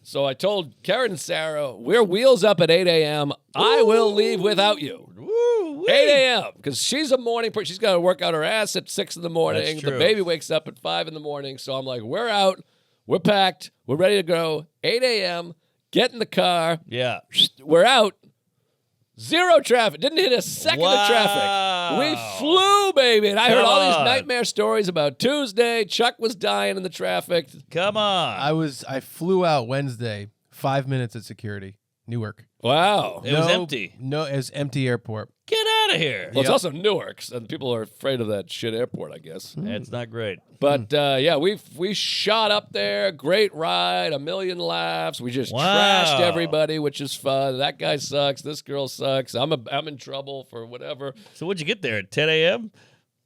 [SPEAKER 4] So I told Karen and Sarah, we're wheels up at 8 a.m. I will leave without you.
[SPEAKER 2] Woo,
[SPEAKER 4] 8 a.m. Because she's a morning person. She's got to work out her ass at 6 in the morning.
[SPEAKER 2] That's
[SPEAKER 4] The
[SPEAKER 2] true.
[SPEAKER 4] baby wakes up at 5 in the morning. So I'm like, we're out. We're packed. We're ready to go. 8 a.m. Get in the car.
[SPEAKER 2] Yeah.
[SPEAKER 4] We're out. Zero traffic. Didn't hit a second of traffic. We flew, baby. And I heard all these
[SPEAKER 2] Come on.
[SPEAKER 4] nightmare stories about Tuesday. Chuck was dying in the traffic.
[SPEAKER 2] Come on.
[SPEAKER 5] I flew out Wednesday, 5 minutes at security, Newark.
[SPEAKER 4] Wow.
[SPEAKER 2] It was empty.
[SPEAKER 5] No, it was empty airport.
[SPEAKER 2] Get out of here.
[SPEAKER 4] Well, it's also Newark, and people are afraid of that shit airport, I guess.
[SPEAKER 2] It's not great.
[SPEAKER 4] But yeah, we shot up there. Great ride, a million laughs. We just
[SPEAKER 2] Wow.
[SPEAKER 4] trashed everybody, which is fun. That guy sucks. This girl sucks. I'm in trouble for whatever.
[SPEAKER 2] So what'd you get there at 10 a.m.?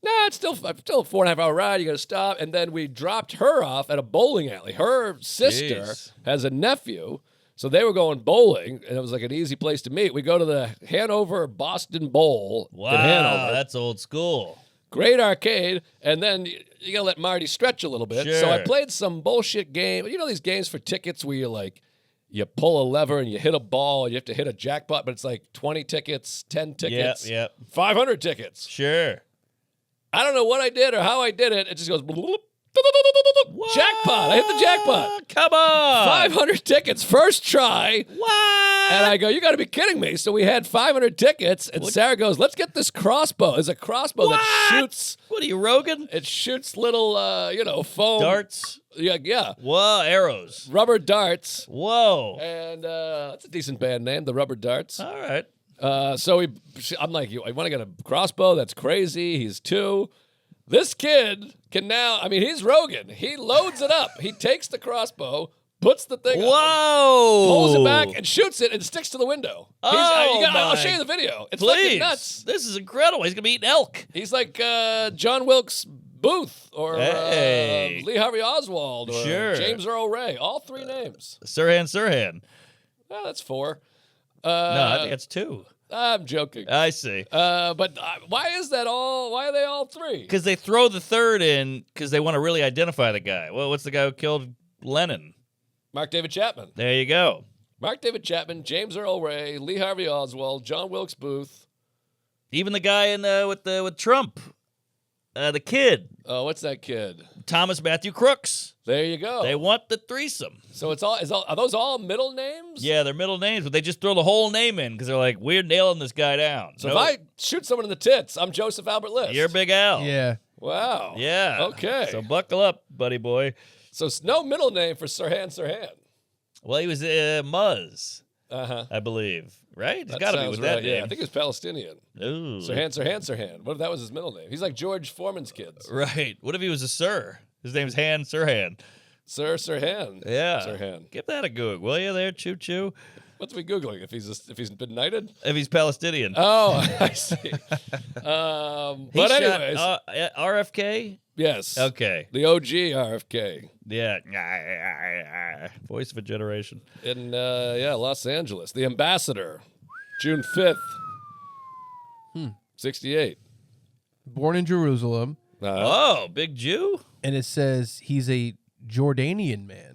[SPEAKER 4] Nah, it's still a 4.5-hour ride. You got to stop. And then we dropped her off at a bowling alley. Her sister
[SPEAKER 2] Jeez.
[SPEAKER 4] has a nephew. So they were going bowling, and it was like an easy place to meet. We go to the Hanover Boston Bowl in
[SPEAKER 2] Wow,
[SPEAKER 4] Hanover.
[SPEAKER 2] that's old school.
[SPEAKER 4] Great arcade. And then you got to let Marty stretch a little bit. So I
[SPEAKER 2] Sure.
[SPEAKER 4] played some bullshit game. You know these games for tickets where you pull a lever and you hit a ball and you have to hit a jackpot, but it's like 20 tickets, 10 tickets,
[SPEAKER 2] Yep.
[SPEAKER 4] 500 tickets.
[SPEAKER 2] Sure.
[SPEAKER 4] I don't know what I did or how I did it. It just goes bloop, jackpot. I hit the jackpot.
[SPEAKER 2] Come on.
[SPEAKER 4] 500 tickets, first try.
[SPEAKER 2] What?
[SPEAKER 4] And I go, you got to be kidding me. So we had 500 tickets, and Sarah goes, let's get this crossbow. There's a crossbow that shoots.
[SPEAKER 2] What are you, Rogan?
[SPEAKER 4] It shoots little, foam.
[SPEAKER 2] Darts?
[SPEAKER 4] Yeah.
[SPEAKER 2] Whoa, arrows.
[SPEAKER 4] Rubber darts.
[SPEAKER 2] Whoa.
[SPEAKER 4] And that's a decent band name, the Rubber Darts.
[SPEAKER 2] All right.
[SPEAKER 4] I'm like, I want to get a crossbow. That's crazy. He's 2. This kid can now, he's Rogan. He loads it up. He takes the crossbow, puts the thing on,
[SPEAKER 2] Whoa.
[SPEAKER 4] pulls it back, and shoots it and sticks to the window. I'll show you the video. It's fucking
[SPEAKER 2] Please.
[SPEAKER 4] nuts.
[SPEAKER 2] This is incredible. He's going to be eating elk.
[SPEAKER 4] He's like John Wilkes Booth or
[SPEAKER 2] Hey.
[SPEAKER 4] Lee Harvey Oswald or
[SPEAKER 2] Sure.
[SPEAKER 4] James Earl Ray. All 3 names.
[SPEAKER 2] Sirhan.
[SPEAKER 4] Well, that's 4.
[SPEAKER 2] No, I think that's 2.
[SPEAKER 4] I'm joking.
[SPEAKER 2] I see.
[SPEAKER 4] But why is that all? Why are they all 3?
[SPEAKER 2] Because they throw the 3rd in because they want to really identify the guy. Well, what's the guy who killed Lennon?
[SPEAKER 4] Mark David Chapman.
[SPEAKER 2] There you go.
[SPEAKER 4] Mark David Chapman, James Earl Ray, Lee Harvey Oswald, John Wilkes Booth.
[SPEAKER 2] Even the guy in with Trump, the kid,
[SPEAKER 4] Oh, what's that kid?
[SPEAKER 2] Thomas Matthew Crooks.
[SPEAKER 4] There you go.
[SPEAKER 2] They want the threesome.
[SPEAKER 4] So are those all middle names?
[SPEAKER 2] Yeah, they're middle names, but they just throw the whole name in because they're like, we're nailing this guy down.
[SPEAKER 4] So if I shoot someone in the tits, I'm Joseph Albert List.
[SPEAKER 2] you're Big Al.
[SPEAKER 5] Yeah.
[SPEAKER 4] Wow.
[SPEAKER 2] Yeah.
[SPEAKER 4] Okay.
[SPEAKER 2] So buckle up, buddy boy.
[SPEAKER 4] So it's no middle name for Sirhan.
[SPEAKER 2] Well, he was Muzz,
[SPEAKER 4] Uh-huh.
[SPEAKER 2] I believe. Right? He's
[SPEAKER 4] That
[SPEAKER 2] got to be
[SPEAKER 4] sounds
[SPEAKER 2] with
[SPEAKER 4] right.
[SPEAKER 2] that
[SPEAKER 4] Yeah, I
[SPEAKER 2] name.
[SPEAKER 4] think it's Palestinian.
[SPEAKER 2] Ooh.
[SPEAKER 4] Sirhan. What if that was his middle name? He's like George Foreman's kids.
[SPEAKER 2] Right. What if he was a Sir? His name's Sirhan.
[SPEAKER 4] Sirhan.
[SPEAKER 2] Yeah.
[SPEAKER 4] Sirhan.
[SPEAKER 2] Give that a goog, will you there, choo-choo?
[SPEAKER 4] What's we Googling? If he's been knighted?
[SPEAKER 2] If he's Palestinian.
[SPEAKER 4] Oh, I see.
[SPEAKER 2] He
[SPEAKER 4] But
[SPEAKER 2] shot,
[SPEAKER 4] anyways.
[SPEAKER 2] RFK?
[SPEAKER 4] Yes.
[SPEAKER 2] Okay.
[SPEAKER 4] The OG RFK.
[SPEAKER 2] Yeah. Voice of a generation.
[SPEAKER 4] In Los Angeles. The Ambassador. June 5th. 68.
[SPEAKER 5] Born in Jerusalem,
[SPEAKER 2] Oh, big Jew?
[SPEAKER 5] and it says he's a Jordanian man.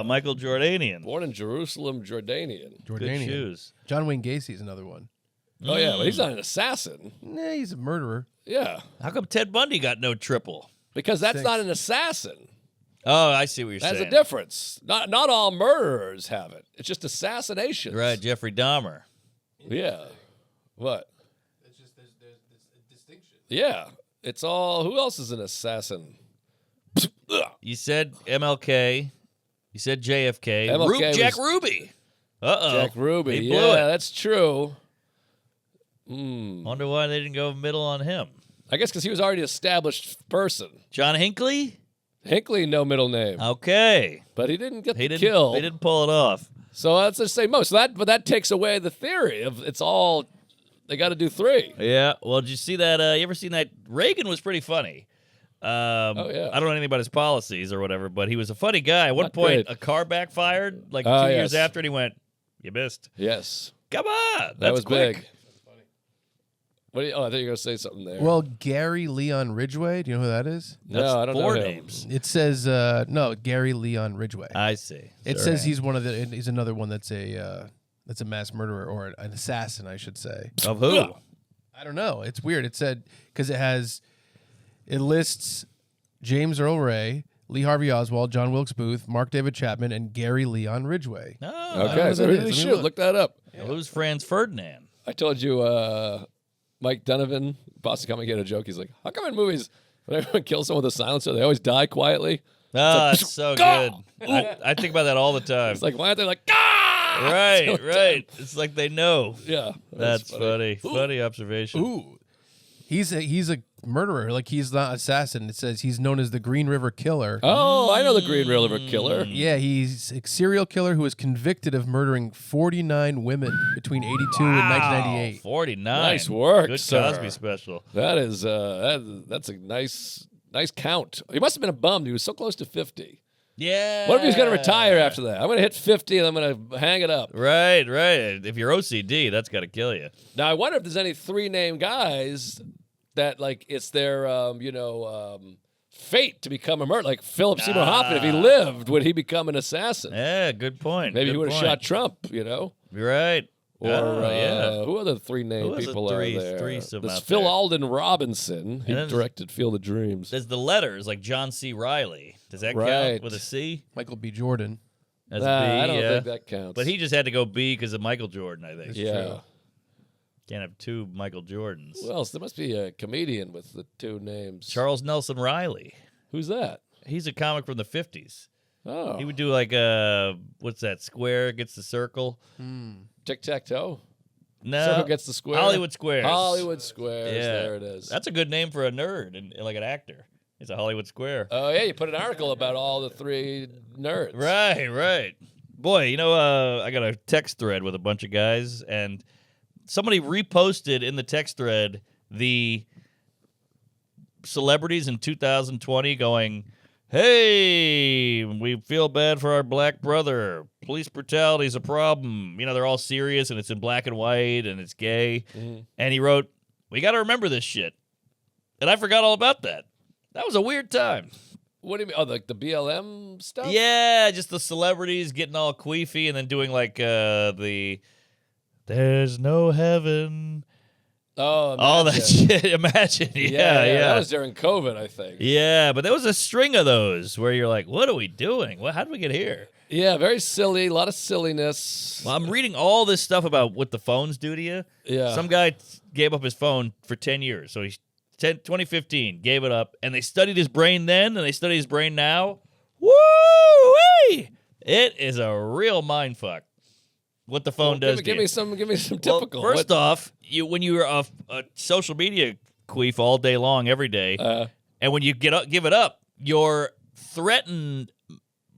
[SPEAKER 2] Michael Jordanian.
[SPEAKER 4] Born in Jerusalem, Jordanian.
[SPEAKER 2] Good
[SPEAKER 5] Jordanian.
[SPEAKER 2] shoes.
[SPEAKER 5] John Wayne Gacy's another one.
[SPEAKER 4] Oh, yeah, but he's not an assassin.
[SPEAKER 5] Nah, he's a murderer.
[SPEAKER 4] Yeah.
[SPEAKER 2] How come Ted Bundy got no triple?
[SPEAKER 4] Because that's
[SPEAKER 5] 6.
[SPEAKER 4] not an assassin.
[SPEAKER 2] Oh, I see what you're
[SPEAKER 4] That's
[SPEAKER 2] saying.
[SPEAKER 4] a difference. Not all murderers have it. It's just assassinations.
[SPEAKER 2] Right, Jeffrey Dahmer.
[SPEAKER 4] Yeah. What? It's just there's a distinction. Yeah. It's all. Who else is an assassin?
[SPEAKER 2] You said MLK. You said JFK.
[SPEAKER 4] MLK
[SPEAKER 2] Jack
[SPEAKER 4] was-
[SPEAKER 2] Ruby. Uh-oh.
[SPEAKER 4] Jack Ruby.
[SPEAKER 2] He blew
[SPEAKER 4] Yeah,
[SPEAKER 2] it.
[SPEAKER 4] that's true.
[SPEAKER 2] Wonder why they didn't go middle on him.
[SPEAKER 4] I guess because he was already an established person.
[SPEAKER 2] John Hinckley?
[SPEAKER 4] Hinckley, no middle name,
[SPEAKER 2] Okay.
[SPEAKER 4] but he didn't get
[SPEAKER 2] He
[SPEAKER 4] the
[SPEAKER 2] didn't
[SPEAKER 4] kill.
[SPEAKER 2] They didn't pull it off.
[SPEAKER 4] So let's just say most. But that takes away the theory of it's all. They got to do 3.
[SPEAKER 2] Yeah. Well, did you see that? You ever seen that? Reagan was pretty funny.
[SPEAKER 4] Yeah.
[SPEAKER 2] I don't know anything about his policies or whatever, but he was a funny guy. At one
[SPEAKER 4] Not
[SPEAKER 2] point,
[SPEAKER 4] great.
[SPEAKER 2] a car backfired like 2
[SPEAKER 4] Oh,
[SPEAKER 2] years
[SPEAKER 4] yes.
[SPEAKER 2] after, and he went, "You missed."
[SPEAKER 4] Yes,
[SPEAKER 2] Come on,
[SPEAKER 4] that
[SPEAKER 2] that's
[SPEAKER 4] was
[SPEAKER 2] quick.
[SPEAKER 4] big. What do you, I thought you were going to say something there.
[SPEAKER 5] Well, Gary Leon Ridgway. Do you know who that is?
[SPEAKER 4] no,
[SPEAKER 2] That's
[SPEAKER 4] I don't
[SPEAKER 2] 4
[SPEAKER 4] know him.
[SPEAKER 2] names.
[SPEAKER 5] It says no, Gary Leon Ridgway.
[SPEAKER 2] I see.
[SPEAKER 5] It
[SPEAKER 2] Sure.
[SPEAKER 5] says he's one of the. He's another one that's a mass murderer or an assassin, I should say.
[SPEAKER 2] Of who?
[SPEAKER 5] I don't know. It's weird. It said because it lists James Earl Ray, Lee Harvey Oswald, John Wilkes Booth, Mark David Chapman, and Gary Leon Ridgway.
[SPEAKER 2] Oh,
[SPEAKER 5] I don't know
[SPEAKER 4] Okay,
[SPEAKER 5] who
[SPEAKER 4] so
[SPEAKER 5] that
[SPEAKER 4] we
[SPEAKER 5] is.
[SPEAKER 4] really
[SPEAKER 5] Let me
[SPEAKER 4] should
[SPEAKER 5] look.
[SPEAKER 4] look that up.
[SPEAKER 2] who's Franz Ferdinand?
[SPEAKER 4] I told you, Mike Donovan, Boston Comic, had a joke. He's like, "How come in movies when everyone kills someone with a silencer, they always die quietly?"
[SPEAKER 2] Oh, that's so good. I think about that all the time.
[SPEAKER 4] It's like, why aren't they like, ah?
[SPEAKER 2] Right. It's like they know.
[SPEAKER 4] Yeah,
[SPEAKER 2] That's funny. Funny observation.
[SPEAKER 5] Ooh, he's a murderer. Like, he's not assassin. It says he's known as the Green River Killer.
[SPEAKER 4] Oh, I know the Green River Killer.
[SPEAKER 5] Yeah, he's a serial killer who was convicted of murdering 49 women between 82 and 1998.
[SPEAKER 2] 49.
[SPEAKER 4] Nice work,
[SPEAKER 2] Good
[SPEAKER 4] sir.
[SPEAKER 2] Cosby special.
[SPEAKER 4] That is that's a nice count. He must have been a bum. He was so close to 50.
[SPEAKER 2] Yeah.
[SPEAKER 4] What if he's going to retire after that? I'm going to hit 50 and I'm going to hang it up.
[SPEAKER 2] Right. If you're OCD, that's got to kill you.
[SPEAKER 4] Now, I wonder if there's any 3-name guys that, like, it's their, fate to become a murderer. Like Philip Seymour Hoffman, if he lived, would he become an assassin?
[SPEAKER 2] Yeah, good point.
[SPEAKER 4] Maybe
[SPEAKER 2] good
[SPEAKER 4] he would have
[SPEAKER 2] point.
[SPEAKER 4] shot Trump,
[SPEAKER 2] You're right.
[SPEAKER 4] Or who other 3-name
[SPEAKER 2] Who are the
[SPEAKER 4] people are there?
[SPEAKER 2] threesome
[SPEAKER 4] There's
[SPEAKER 2] out
[SPEAKER 4] Phil
[SPEAKER 2] there?
[SPEAKER 4] Alden Robinson. He
[SPEAKER 2] then
[SPEAKER 4] directed Field of Dreams.
[SPEAKER 2] There's the letters, like John C. Riley. Does that
[SPEAKER 4] Right.
[SPEAKER 2] count with a C?
[SPEAKER 5] Michael B. Jordan.
[SPEAKER 2] As
[SPEAKER 4] Nah,
[SPEAKER 2] a B,
[SPEAKER 4] I don't
[SPEAKER 2] yeah.
[SPEAKER 4] think that counts.
[SPEAKER 2] But he just had to go B because of Michael Jordan, I think.
[SPEAKER 4] yeah.
[SPEAKER 2] Can't have two Michael Jordans.
[SPEAKER 4] Who else? There must be a comedian with the 2 names.
[SPEAKER 2] Charles Nelson Riley.
[SPEAKER 4] Who's that?
[SPEAKER 2] He's a comic from the 50s.
[SPEAKER 4] Oh,
[SPEAKER 2] He would do like what's that? Square gets the circle.
[SPEAKER 4] Tic-tac-toe.
[SPEAKER 2] No,
[SPEAKER 4] Circle gets the square.
[SPEAKER 2] Hollywood Squares.
[SPEAKER 4] Hollywood Squares.
[SPEAKER 2] Yeah,
[SPEAKER 4] There it is.
[SPEAKER 2] That's a good name for a nerd and like an actor. It's a Hollywood Square.
[SPEAKER 4] Oh, yeah. You put an article about all the 3 nerds.
[SPEAKER 2] Right. Boy, I got a text thread with a bunch of guys, and somebody reposted in the text thread the celebrities in 2020 going, "Hey, we feel bad for our black brother. Police brutality is a problem." They're all serious, and it's in black and white, and it's gay.
[SPEAKER 4] Mm-hmm.
[SPEAKER 2] And he wrote, "We got to remember this shit." And I forgot all about that. That was a weird time.
[SPEAKER 4] What do you mean? Oh, like the BLM stuff?
[SPEAKER 2] Yeah, just the celebrities getting all queefy and then doing like the "There's no heaven."
[SPEAKER 4] Oh, imagine.
[SPEAKER 2] All that shit. Imagine. Yeah.
[SPEAKER 4] That was during COVID, I think.
[SPEAKER 2] Yeah, but there was a string of those where you're like, what are we doing? How did we get here?
[SPEAKER 4] Yeah, very silly. A lot of silliness.
[SPEAKER 2] Well, I'm reading all this stuff about what the phones do to you.
[SPEAKER 4] Yeah.
[SPEAKER 2] Some guy gave up his phone for 10 years. So he's 2015, gave it up, and they studied his brain then, and they study his brain now. Woo-wee! It is a real mind fuck. What the phone does.
[SPEAKER 4] Give me some typical.
[SPEAKER 2] Well, first off, when you're a social media queef all day long, every day, and when you give it up, your threatened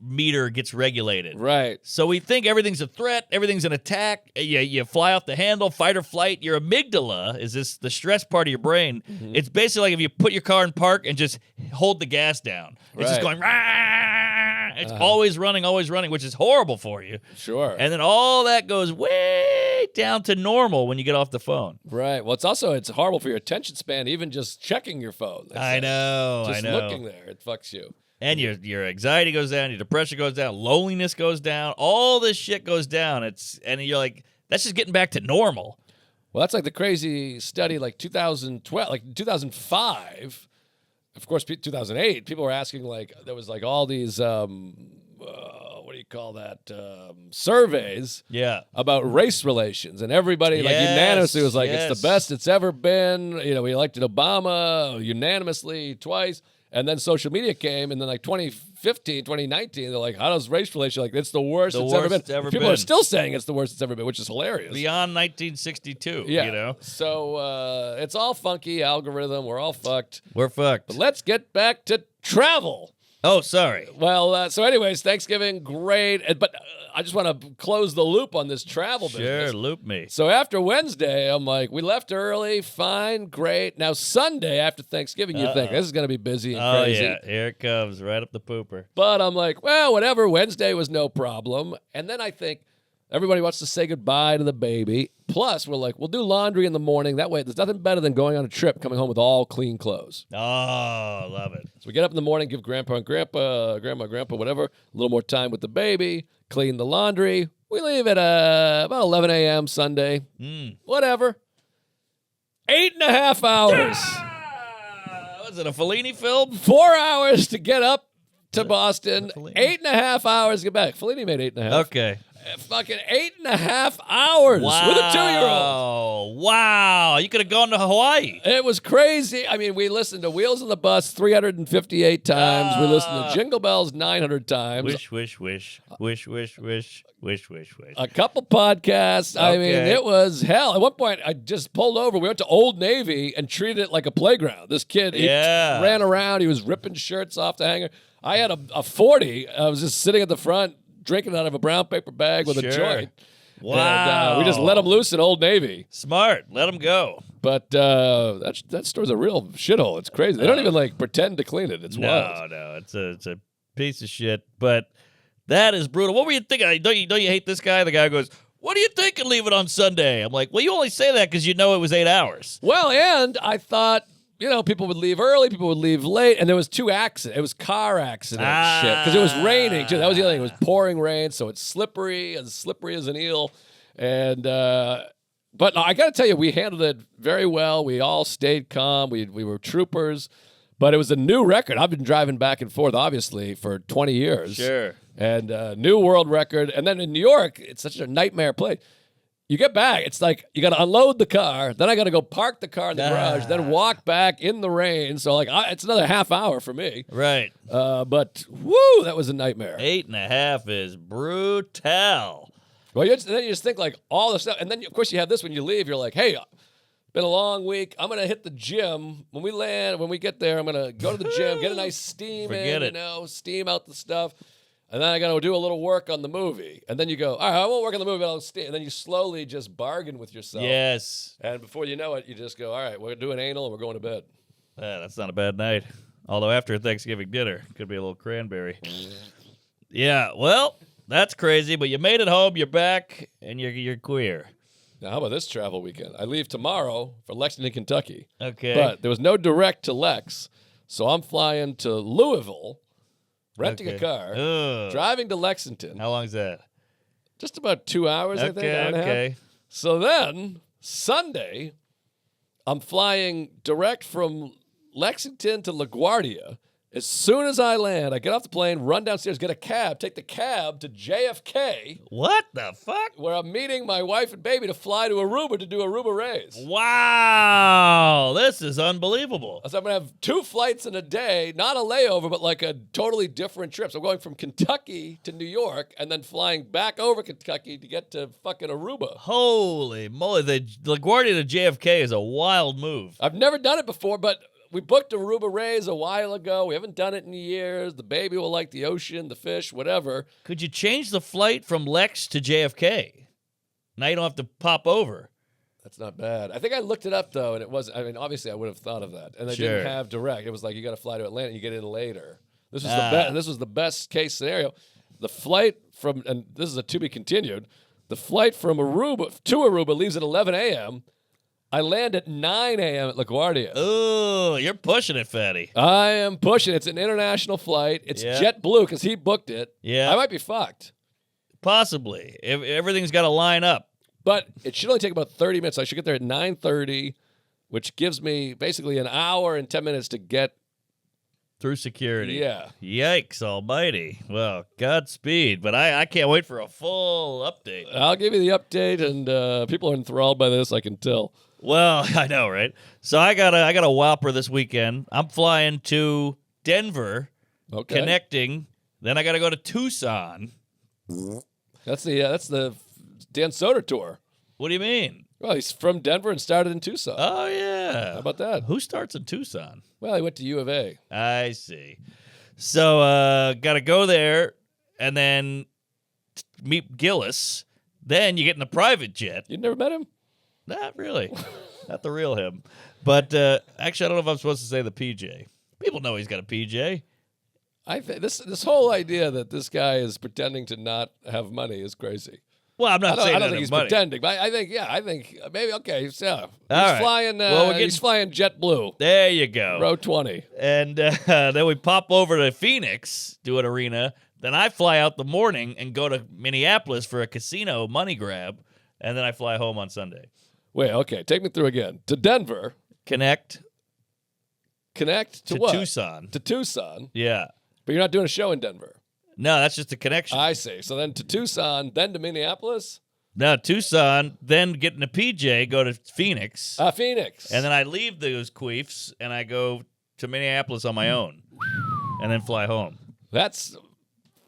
[SPEAKER 2] meter gets regulated.
[SPEAKER 4] Right.
[SPEAKER 2] So we think everything's a threat, everything's an attack. You fly off the handle, fight or flight. Your amygdala is the stress part of your brain.
[SPEAKER 4] Mm-hmm.
[SPEAKER 2] It's basically like if you put your car in park and just hold the gas down. It's just
[SPEAKER 4] Right.
[SPEAKER 2] going. Rah! It's always running, which is horrible for you.
[SPEAKER 4] Sure.
[SPEAKER 2] And then all that goes way down to normal when you get off the phone.
[SPEAKER 4] Right. Well, it's horrible for your attention span, even just checking your phone.
[SPEAKER 2] I know.
[SPEAKER 4] Just looking there, it fucks you.
[SPEAKER 2] And your anxiety goes down, your depression goes down, loneliness goes down, all this shit goes down. And you're like, that's just getting back to normal.
[SPEAKER 4] Well, that's like the crazy study, like 2012, like 2005. Of course, 2008. People were asking, like, there was like all these what do you call that? Surveys.
[SPEAKER 2] Yeah.
[SPEAKER 4] About race relations, and everybody like
[SPEAKER 2] Yes,
[SPEAKER 4] unanimously was like,
[SPEAKER 2] yes.
[SPEAKER 4] it's the best it's ever been. We elected Obama unanimously twice. And then social media came, and then like 2015, 2019, they're like, how does race relation? Like, it's the worst it's ever been. People are still saying it's the worst it's ever been, which is hilarious.
[SPEAKER 2] Beyond 1962,
[SPEAKER 4] Yeah. So it's all funky algorithm. We're all fucked.
[SPEAKER 2] We're fucked.
[SPEAKER 4] But let's get back to travel.
[SPEAKER 2] Oh, sorry.
[SPEAKER 4] Well, so anyways, Thanksgiving, great. But I just want to close the loop on this travel business.
[SPEAKER 2] Sure, loop me.
[SPEAKER 4] So after Wednesday, I'm like, we left early, fine, great. Now Sunday after Thanksgiving, you think this is going to be busy and crazy.
[SPEAKER 2] Yeah, here it comes, right up the pooper.
[SPEAKER 4] But I'm like, well, whatever. Wednesday was no problem. And then I think everybody wants to say goodbye to the baby. Plus, we're like, we'll do laundry in the morning. That way, there's nothing better than going on a trip, coming home with all clean clothes.
[SPEAKER 2] Oh, love it.
[SPEAKER 4] So we get up in the morning, give grandpa and grandpa, whatever, a little more time with the baby, clean the laundry. We leave at about 11 a.m. Sunday. Whatever. 8.5 hours.
[SPEAKER 2] Was it a Fellini film?
[SPEAKER 4] 4 hours to get up to Boston.
[SPEAKER 2] Fellini?
[SPEAKER 4] 8.5 hours to get back. Fellini made 8.5.
[SPEAKER 2] Okay.
[SPEAKER 4] fucking 8.5 hours with a 2-year-old.
[SPEAKER 2] Wow. You could have gone to Hawaii.
[SPEAKER 4] It was crazy. I mean, we listened to Wheels on the Bus 358 times. We listened to Jingle Bells 900 times.
[SPEAKER 2] Wish, wish, wish. Wish, wish, wish. Wish, wish, wish.
[SPEAKER 4] A couple podcasts. I mean,
[SPEAKER 2] Okay.
[SPEAKER 4] it was hell. At one point, I just pulled over. We went to Old Navy and treated it like a playground. This kid, he ran around. He was ripping shirts off the hanger. I had a 40. I was just sitting at the front, drinking out of a brown paper bag with a joint.
[SPEAKER 2] Wow.
[SPEAKER 4] And, we just let him loose at Old Navy.
[SPEAKER 2] Smart. Let him go.
[SPEAKER 4] But that store's a real shithole. It's crazy. They don't even like pretend to clean it. It's wild.
[SPEAKER 2] No. It's a piece of shit. But that is brutal. What were you thinking? Don't you hate this guy? The guy goes, "What do you think of leave it on Sunday?" I'm like, well, you only say that because you know it was 8 hours.
[SPEAKER 4] Well, and I thought, people would leave early, people would leave late, and there was 2 accidents. It was car accident shit because it was raining too. That was the other thing. It was pouring rain, so it's slippery as an eel. And but no, I got to tell you, we handled it very well. We all stayed calm. We were troopers. But it was a new record. I've been driving back and forth, obviously, for 20 years.
[SPEAKER 2] Sure.
[SPEAKER 4] And new world record. And then in New York, it's such a nightmare place. You get back, it's like you got to unload the car. Then I got to go park the car in the garage, then walk back in the rain. So it's another half hour for me.
[SPEAKER 2] Right.
[SPEAKER 4] But woo, that was a nightmare.
[SPEAKER 2] 8.5 is brutal.
[SPEAKER 4] Well, then you just think like all the stuff, and then of course you have this when you leave. You're like, hey, been a long week. I'm gonna hit the gym when we get there. I'm gonna go to the gym, get a nice steam
[SPEAKER 2] Forget
[SPEAKER 4] in,
[SPEAKER 2] it.
[SPEAKER 4] steam out the stuff. And then I got to do a little work on the movie. And then you go, all right, I won't work on the movie, but I'll stay. And then you slowly just bargain with yourself.
[SPEAKER 2] Yes.
[SPEAKER 4] And before you know it, you just go, all right, we're doing anal and we're going to bed.
[SPEAKER 2] That's not a bad night. Although after Thanksgiving dinner, could be a little cranberry. Yeah, well, that's crazy, but you made it home, you're back, and you're queer.
[SPEAKER 4] Now, how about this travel weekend? I leave tomorrow for Lexington, Kentucky.
[SPEAKER 2] Okay.
[SPEAKER 4] But there was no direct to Lex, so I'm flying to Louisville, renting a car, driving to Lexington.
[SPEAKER 2] How long is that?
[SPEAKER 4] Just about 2 hours, I think. Hour and a half.
[SPEAKER 2] Okay.
[SPEAKER 4] So then, Sunday, I'm flying direct from Lexington to LaGuardia. As soon as I land, I get off the plane, run downstairs, get a cab, take the cab to JFK.
[SPEAKER 2] What the fuck?
[SPEAKER 4] Where I'm meeting my wife and baby to fly to Aruba to do Aruba raise.
[SPEAKER 2] Wow, this is unbelievable.
[SPEAKER 4] So I'm going to have 2 flights in a day, not a layover, but like a totally different trip. So I'm going from Kentucky to New York and then flying back over Kentucky to get to fucking Aruba.
[SPEAKER 2] Holy moly, the LaGuardia to JFK is a wild move.
[SPEAKER 4] I've never done it before, but we booked Aruba raise a while ago. We haven't done it in years. The baby will like the ocean, the fish, whatever.
[SPEAKER 2] Could you change the flight from Lex to JFK? Now you don't have to pop over.
[SPEAKER 4] That's not bad. I think I looked it up, though, and it wasn't. I mean, obviously, I would have thought of that. And they didn't have direct. It was like you got to fly to Atlanta and you get in later. This was This was the best case scenario. The flight from, and this is a to be continued, the flight from Aruba to Aruba leaves at 11 a.m. I land at 9 a.m. at LaGuardia.
[SPEAKER 2] Oh, you're pushing it, fatty.
[SPEAKER 4] I am pushing. It's an international flight. It's JetBlue because he booked it.
[SPEAKER 2] Yeah.
[SPEAKER 4] I might be fucked.
[SPEAKER 2] Possibly. If everything's got to line up.
[SPEAKER 4] But it should only take about 30 minutes. I should get there at 9:30, which gives me basically an hour and 10 minutes to get
[SPEAKER 2] through security.
[SPEAKER 4] Yeah.
[SPEAKER 2] Yikes almighty. Well, Godspeed. But I can't wait for a full update.
[SPEAKER 4] I'll give you the update, and people are enthralled by this, I can tell.
[SPEAKER 2] Well, I know, right? So I got a whopper this weekend. I'm flying to Denver, connecting. Then I got to go to Tucson.
[SPEAKER 4] That's the Dan Soder tour.
[SPEAKER 2] What do you mean?
[SPEAKER 4] Well, he's from Denver and started in Tucson.
[SPEAKER 2] Oh, yeah.
[SPEAKER 4] How about that?
[SPEAKER 2] Who starts in Tucson?
[SPEAKER 4] Well, he went to U of A.
[SPEAKER 2] I see. So got to go there and then meet Gillis. Then you get in the private jet.
[SPEAKER 4] You never met him?
[SPEAKER 2] Not really. Not the real him. But actually, I don't know if I'm supposed to say the PJ. People know he's got a PJ.
[SPEAKER 4] I think this whole idea that this guy is pretending to not have money is crazy.
[SPEAKER 2] Well, I'm not saying
[SPEAKER 4] I don't think he's
[SPEAKER 2] money.
[SPEAKER 4] pretending, but I think maybe okay. So he's
[SPEAKER 2] right.
[SPEAKER 4] flying. He's flying JetBlue.
[SPEAKER 2] There you go.
[SPEAKER 4] Row 20.
[SPEAKER 2] And then we pop over to Phoenix, do an arena. Then I fly out the morning and go to Minneapolis for a casino money grab, and then I fly home on Sunday.
[SPEAKER 4] Wait, okay, take me through again. To Denver.
[SPEAKER 2] Connect
[SPEAKER 4] to what?
[SPEAKER 2] Tucson.
[SPEAKER 4] To Tucson.
[SPEAKER 2] Yeah.
[SPEAKER 4] But you're not doing a show in Denver.
[SPEAKER 2] No, that's just a connection.
[SPEAKER 4] I see. So then to Tucson, then to Minneapolis?
[SPEAKER 2] No, Tucson, then get in a PJ, go to Phoenix.
[SPEAKER 4] Phoenix.
[SPEAKER 2] And then I leave those queefs and I go to Minneapolis on my own and then fly home.
[SPEAKER 4] That's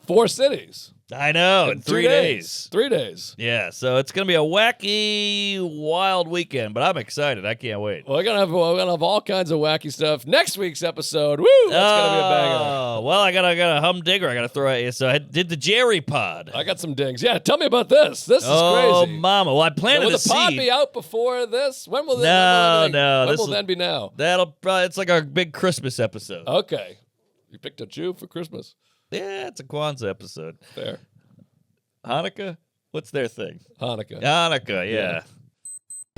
[SPEAKER 4] 4 cities.
[SPEAKER 2] I know, in 3 days.
[SPEAKER 4] 3 days.
[SPEAKER 2] Yeah, so it's going to be a wacky, wild weekend, but I'm excited. I can't wait.
[SPEAKER 4] Well, we're gonna have all kinds of wacky stuff. Next week's episode, woo, that's gonna be a banger.
[SPEAKER 2] Oh, well, I got a humdinger I got to throw at you. So I did the Jerry pod.
[SPEAKER 4] I got some dings. Yeah, tell me about this. This is
[SPEAKER 2] Oh,
[SPEAKER 4] crazy.
[SPEAKER 2] mama. Well, I planted
[SPEAKER 4] Will
[SPEAKER 2] a
[SPEAKER 4] the pod
[SPEAKER 2] seed.
[SPEAKER 4] be out before this? When will this?
[SPEAKER 2] No.
[SPEAKER 4] When
[SPEAKER 2] This
[SPEAKER 4] will
[SPEAKER 2] will-
[SPEAKER 4] then be now?
[SPEAKER 2] That'll probably, it's like our big Christmas episode.
[SPEAKER 4] Okay. You picked a Jew for Christmas.
[SPEAKER 2] Yeah, it's a Kwanzaa episode.
[SPEAKER 4] Fair.
[SPEAKER 2] Hanukkah? What's their thing?
[SPEAKER 4] Hanukkah.
[SPEAKER 2] Hanukkah, yeah.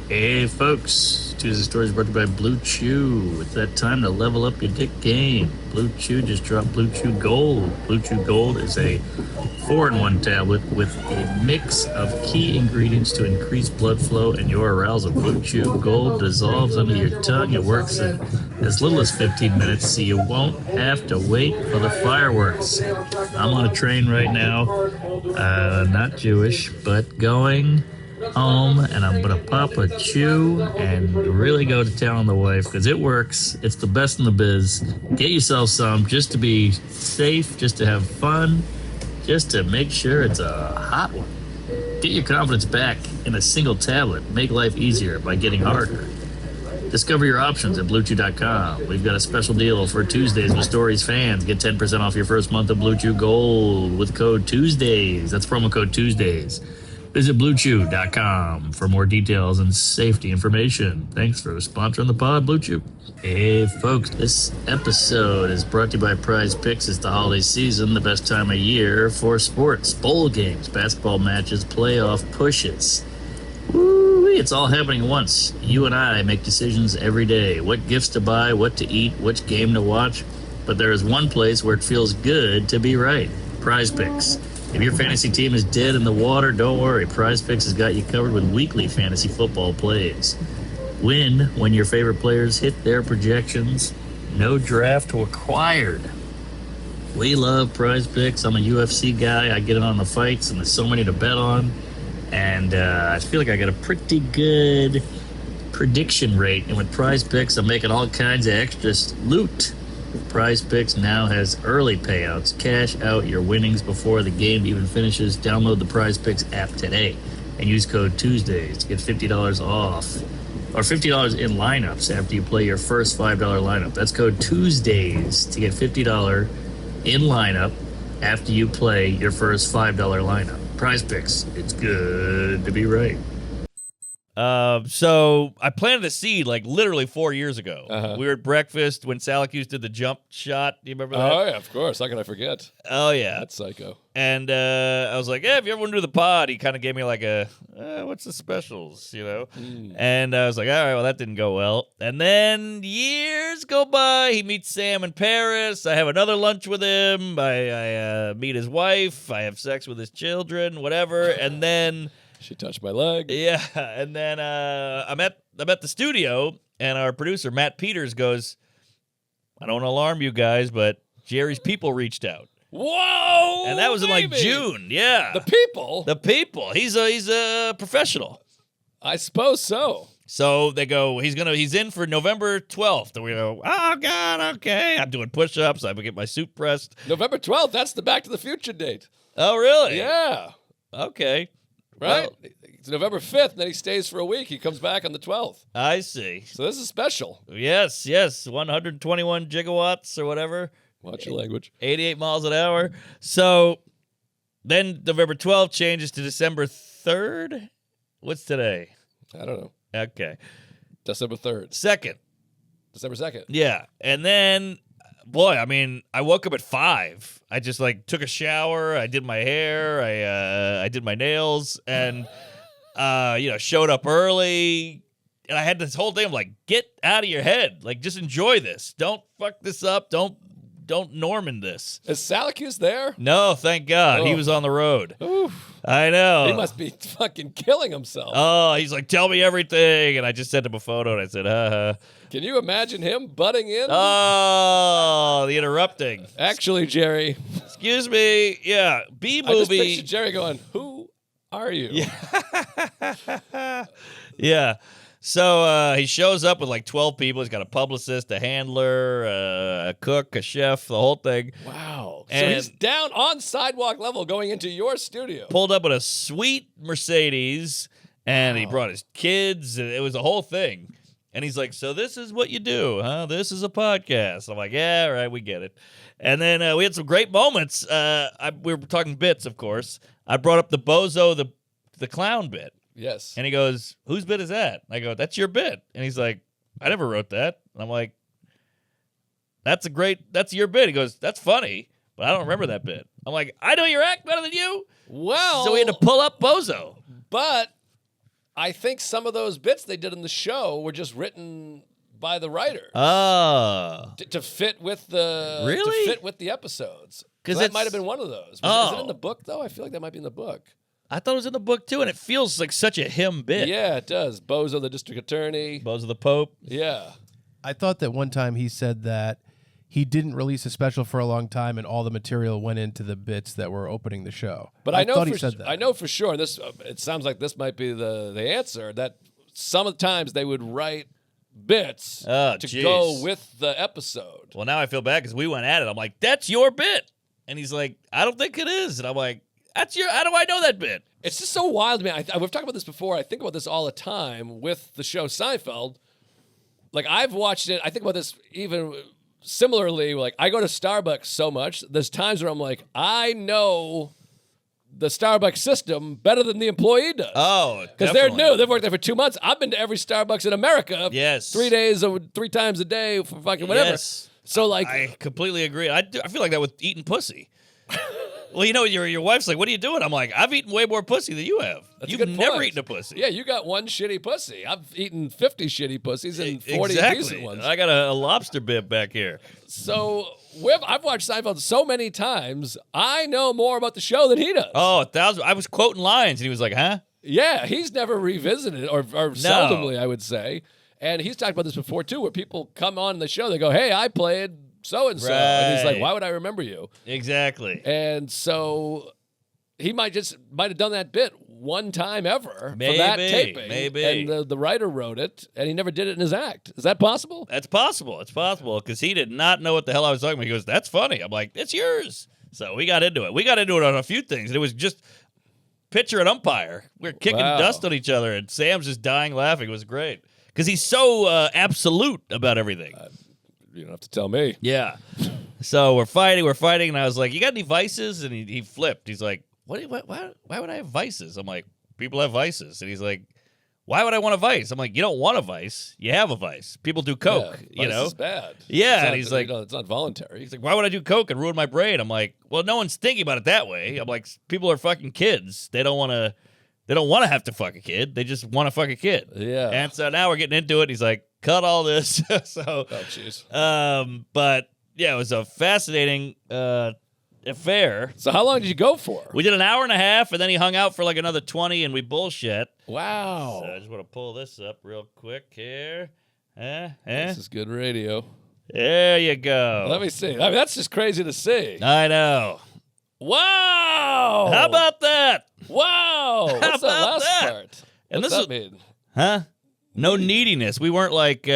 [SPEAKER 6] Hey folks, Tuesday Stories brought to you by Blue Chew. It's that time to level up your dick game. Blue Chew just dropped Blue Chew Gold. Blue Chew Gold is a 4-in-1 tablet with a mix of key ingredients to increase blood flow and your arousal. Blue Chew Gold dissolves under your tongue. It works in as little as 15 minutes, so you won't have to wait for the fireworks. I'm on a train right now, not Jewish, but going home, and I'm gonna pop a chew and really go to town on the wife because it works. It's the best in the biz. Get yourself some just to be safe, just to have fun, just to make sure it's a hot one. Get your confidence back in a single tablet. Make life easier by getting harder. Discover your options at BlueChew.com. We've got a special deal for Tuesdays with Stories fans. Get 10% off your first month of Blue Chew Gold with code Tuesdays. That's promo code Tuesdays. Visit BlueChew.com for more details and safety information. Thanks for sponsoring the pod, Blue Chew. Hey, folks, this episode is brought to you by Prize Picks. It's the holiday season, the best time of year for sports, bowl games, basketball matches, playoff pushes. Woo-wee, it's all happening at once. You and I make decisions every day. What gifts to buy, what to eat, which game to watch. But there is one place where it feels good to be right. Prize Picks. If your fantasy team is dead in the water, don't worry. Prize Picks has got you covered with weekly fantasy football plays. Win when your favorite players hit their projections. No draft required. We love Prize Picks. I'm a UFC guy. I get in on the fights, and there's so many to bet on. And I feel like I got a pretty good prediction rate. And with Prize Picks, I'm making all kinds of extra loot. Prize Picks now has early payouts. Cash out your winnings before the game even finishes. Download the Prize Picks app today and use code Tuesdays to get $50 off or $50 in lineups after you play your first $5 lineup. That's code Tuesdays to get $50 in lineup after you play your first $5 lineup. Prize Picks. It's good to be right.
[SPEAKER 2] So I planted a seed like literally 4 years ago.
[SPEAKER 4] Uh-huh.
[SPEAKER 2] We were at breakfast when Salacuse did the jump shot. Do you remember that?
[SPEAKER 4] Oh, yeah, of course. How can I forget?
[SPEAKER 2] Oh, yeah.
[SPEAKER 4] That's psycho.
[SPEAKER 2] And I was like, if you ever want to do the pod, he kind of gave me like a, what's the specials, you know? And I was like, all right, well, that didn't go well. And then years go by. He meets Sam in Paris. I have another lunch with him. I meet his wife. I have sex with his children, whatever. And then...
[SPEAKER 4] She touched my leg.
[SPEAKER 2] Yeah, and then I'm at the studio, and our producer, Matt Peters, goes, I don't want to alarm you guys, but Jerry's people reached out.
[SPEAKER 4] Whoa!
[SPEAKER 2] And that was in like
[SPEAKER 4] baby.
[SPEAKER 2] June, yeah.
[SPEAKER 4] The people?
[SPEAKER 2] The people. He's a professional.
[SPEAKER 4] I suppose so.
[SPEAKER 2] So they go, he's in for November 12th. And we go, oh, God, okay. I'm doing push-ups. I get my suit pressed.
[SPEAKER 4] November 12th, that's the Back to the Future date.
[SPEAKER 2] Oh, really?
[SPEAKER 4] Yeah.
[SPEAKER 2] Okay.
[SPEAKER 4] Right?
[SPEAKER 2] Well,
[SPEAKER 4] It's November 5th, and then he stays for a week. He comes back on the 12th.
[SPEAKER 2] I see.
[SPEAKER 4] So this is special.
[SPEAKER 2] Yes. 121 gigawatts or whatever.
[SPEAKER 4] Watch your language.
[SPEAKER 2] 88 miles an hour. So then November 12th changes to December 3rd. What's today?
[SPEAKER 4] I don't know.
[SPEAKER 2] Okay.
[SPEAKER 4] December 3rd.
[SPEAKER 2] 2nd.
[SPEAKER 4] December 2nd.
[SPEAKER 2] Yeah. And then, boy, I mean, I woke up at 5. I just like took a shower. I did my hair. I did my nails and, showed up early. And I had this whole thing of like, get out of your head. Like, just enjoy this. Don't fuck this up. Don't don't Norman this.
[SPEAKER 4] Is Salakis there?
[SPEAKER 2] No, thank God. He
[SPEAKER 4] Oh.
[SPEAKER 2] was on the road.
[SPEAKER 4] Oof.
[SPEAKER 2] I know.
[SPEAKER 4] He must be fucking killing himself.
[SPEAKER 2] Oh, he's like, tell me everything. And I just sent him a photo, and I said, haha.
[SPEAKER 4] Can you imagine him butting in?
[SPEAKER 2] Oh, the interrupting.
[SPEAKER 4] Actually, Jerry,
[SPEAKER 2] Excuse me. Yeah,
[SPEAKER 4] I just
[SPEAKER 2] B-movie.
[SPEAKER 4] pictured Jerry going, "Who are you?"
[SPEAKER 2] Yeah. So he shows up with like 12 people. He's got a publicist, a handler, a cook, a chef, the whole thing.
[SPEAKER 4] Wow. So
[SPEAKER 2] And-
[SPEAKER 4] he's down on sidewalk level going into your studio.
[SPEAKER 2] Pulled up with a sweet Mercedes, and he brought his kids. And it was a whole thing. And he's like, so this is what you do, huh? This is a podcast. I'm like, yeah, all right, we get it. And then we had some great moments. We were talking bits, of course. I brought up the Bozo, the clown bit.
[SPEAKER 4] Yes.
[SPEAKER 2] And he goes, whose bit is that? I go, that's your bit. And he's like, I never wrote that. And I'm like, that's your bit. He goes, that's funny, but I don't remember that bit. I'm like, I know your act better than you.
[SPEAKER 4] Well,
[SPEAKER 2] So we had to pull up Bozo.
[SPEAKER 4] but I think some of those bits they did in the show were just written by the writer
[SPEAKER 2] Oh.
[SPEAKER 4] to fit with the
[SPEAKER 2] Really?
[SPEAKER 4] to fit with the episodes.
[SPEAKER 2] 'Cause
[SPEAKER 4] that
[SPEAKER 2] it's-
[SPEAKER 4] might have been one of those. Is it
[SPEAKER 2] Oh.
[SPEAKER 4] in the book though? I feel like that might be in the book.
[SPEAKER 2] I thought it was in the book too, and it feels like such a him bit.
[SPEAKER 4] Yeah, it does. Bozo, the district attorney.
[SPEAKER 2] Bozo the Pope.
[SPEAKER 4] Yeah.
[SPEAKER 5] I thought that one time he said that he didn't release a special for a long time, and all the material went into the bits that were opening the show.
[SPEAKER 4] But I know
[SPEAKER 5] thought
[SPEAKER 4] for
[SPEAKER 5] he said that.
[SPEAKER 4] I know for sure. This it sounds like this might be the answer. That some of the times they would write bits
[SPEAKER 2] Oh,
[SPEAKER 4] to
[SPEAKER 2] jeez.
[SPEAKER 4] go with the episode.
[SPEAKER 2] Well, now I feel bad because we went at it. I'm like, that's your bit. And he's like, I don't think it is. And I'm like, how do I know that bit?
[SPEAKER 4] It's just so wild to me. We've talked about this before. I think about this all the time with the show Seinfeld. Like, I've watched it. I think about this even similarly. Like, I go to Starbucks so much. There's times where I'm like, I know the Starbucks system better than the employee does.
[SPEAKER 2] Oh,
[SPEAKER 4] Because they're
[SPEAKER 2] definitely.
[SPEAKER 4] new. They've worked there for 2 months. I've been to every Starbucks in America.
[SPEAKER 2] Yes.
[SPEAKER 4] 3 days, 3 times a day for fucking whatever.
[SPEAKER 2] Yes.
[SPEAKER 4] So, like,
[SPEAKER 2] I completely agree. I feel like that with eating pussy. Well, you know, your wife's like, what are you doing? I'm like, I've eaten way more pussy than you have.
[SPEAKER 4] that's a
[SPEAKER 2] You've
[SPEAKER 4] good
[SPEAKER 2] never
[SPEAKER 4] point.
[SPEAKER 2] eaten a pussy.
[SPEAKER 4] Yeah, you got one shitty pussy. I've eaten 50 shitty pussies and 40
[SPEAKER 2] exactly.
[SPEAKER 4] decent ones.
[SPEAKER 2] I got a lobster bib back here.
[SPEAKER 4] So I've watched Seinfeld so many times. I know more about the show than he does.
[SPEAKER 2] Oh, 1,000. I was quoting lines, and he was like, huh?
[SPEAKER 4] Yeah, he's never revisited it, or seldomly, I would say. And he's talked about this before, too, where people come on the show, they go, hey, I played so-and-so. And he's like,
[SPEAKER 2] Right.
[SPEAKER 4] why would I remember you?
[SPEAKER 2] Exactly.
[SPEAKER 4] And so he might have done that bit one time ever for that
[SPEAKER 2] Maybe,
[SPEAKER 4] taping.
[SPEAKER 2] maybe.
[SPEAKER 4] And the writer wrote it, and he never did it in his act. Is that possible?
[SPEAKER 2] That's possible. It's possible because he did not know what the hell I was talking about. He goes, that's funny. I'm like, it's yours. So we got into it. We got into it on a few things. And it was just pitcher and umpire. We were kicking
[SPEAKER 4] Wow.
[SPEAKER 2] dust on each other, and Sam's just dying laughing. It was great because he's so absolute about everything.
[SPEAKER 4] You don't have to tell me.
[SPEAKER 2] Yeah. So we're fighting, and I was like, you got any vices? And he flipped. He's like, why would I have vices? I'm like, people have vices. And he's like, why would I want a vice? I'm like, you don't want a vice. You have a vice. People do coke,
[SPEAKER 4] Yeah,
[SPEAKER 2] you
[SPEAKER 4] vice
[SPEAKER 2] know?
[SPEAKER 4] is bad.
[SPEAKER 2] Yeah,
[SPEAKER 4] It's
[SPEAKER 2] and
[SPEAKER 4] not-
[SPEAKER 2] he's like-
[SPEAKER 4] it's not voluntary.
[SPEAKER 2] He's like, why would I do coke and ruin my brain? I'm like, well, no one's thinking about it that way. I'm like, people are fucking kids. They don't want to have to fuck a kid. They just want to fuck a kid.
[SPEAKER 4] Yeah.
[SPEAKER 2] And so now we're getting into it. He's like, cut all this. So,
[SPEAKER 4] Oh, jeez.
[SPEAKER 2] but yeah, it was a fascinating affair.
[SPEAKER 4] So how long did you go for?
[SPEAKER 2] We did an hour and a half, and then he hung out for like another 20, and we bullshit.
[SPEAKER 4] Wow.
[SPEAKER 2] So I just want to pull this up real quick here.
[SPEAKER 4] This is good radio.
[SPEAKER 2] There you go.
[SPEAKER 4] Let me see. I mean, that's just crazy to see.
[SPEAKER 2] I know.
[SPEAKER 4] Wow.
[SPEAKER 2] How about that?
[SPEAKER 4] Wow. What's that
[SPEAKER 2] about
[SPEAKER 4] last
[SPEAKER 2] that?
[SPEAKER 4] part?
[SPEAKER 2] And
[SPEAKER 4] What's
[SPEAKER 2] this
[SPEAKER 4] that
[SPEAKER 2] is-
[SPEAKER 4] mean?
[SPEAKER 2] Huh? No neediness. We weren't like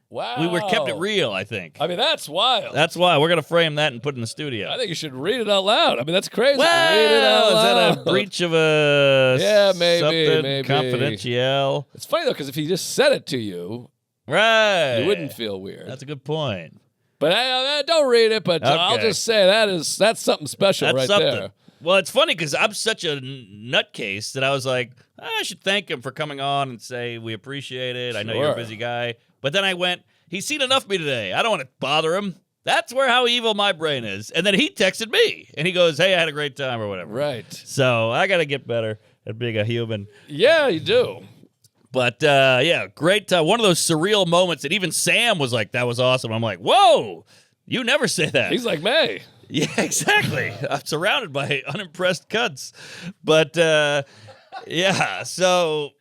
[SPEAKER 4] Wow.
[SPEAKER 2] we were kept it real, I think.
[SPEAKER 4] I mean, that's wild.
[SPEAKER 2] That's why we're gonna frame that and put it in the studio.
[SPEAKER 4] I think you should read it out loud. I mean, that's crazy.
[SPEAKER 2] well,
[SPEAKER 4] Read it out
[SPEAKER 2] is
[SPEAKER 4] loud.
[SPEAKER 2] that a breach of a
[SPEAKER 4] Yeah, maybe,
[SPEAKER 2] something
[SPEAKER 4] maybe.
[SPEAKER 2] confidential?
[SPEAKER 4] It's funny though, because if he just said it to you,
[SPEAKER 2] Right.
[SPEAKER 4] you wouldn't feel weird.
[SPEAKER 2] That's a good point.
[SPEAKER 4] But don't read it. But I'll
[SPEAKER 2] Okay.
[SPEAKER 4] just say that's something special
[SPEAKER 2] That's
[SPEAKER 4] right
[SPEAKER 2] something.
[SPEAKER 4] there.
[SPEAKER 2] Well, it's funny because I'm such a nutcase that I was like, I should thank him for coming on and say we appreciate it. I know you're a
[SPEAKER 4] Sure.
[SPEAKER 2] busy guy. But then I went, he's seen enough of me today. I don't want to bother him. That's how evil my brain is. And then he texted me and he goes, hey, I had a great time or whatever.
[SPEAKER 4] Right.
[SPEAKER 2] So I got to get better at being a human.
[SPEAKER 4] Yeah, you do.
[SPEAKER 2] But yeah, great time. One of those surreal moments that even Sam was like, that was awesome. I'm like, whoa, You never say that.
[SPEAKER 4] He's like May.
[SPEAKER 2] Yeah, exactly. I'm surrounded by unimpressed cunts. But, yeah, so,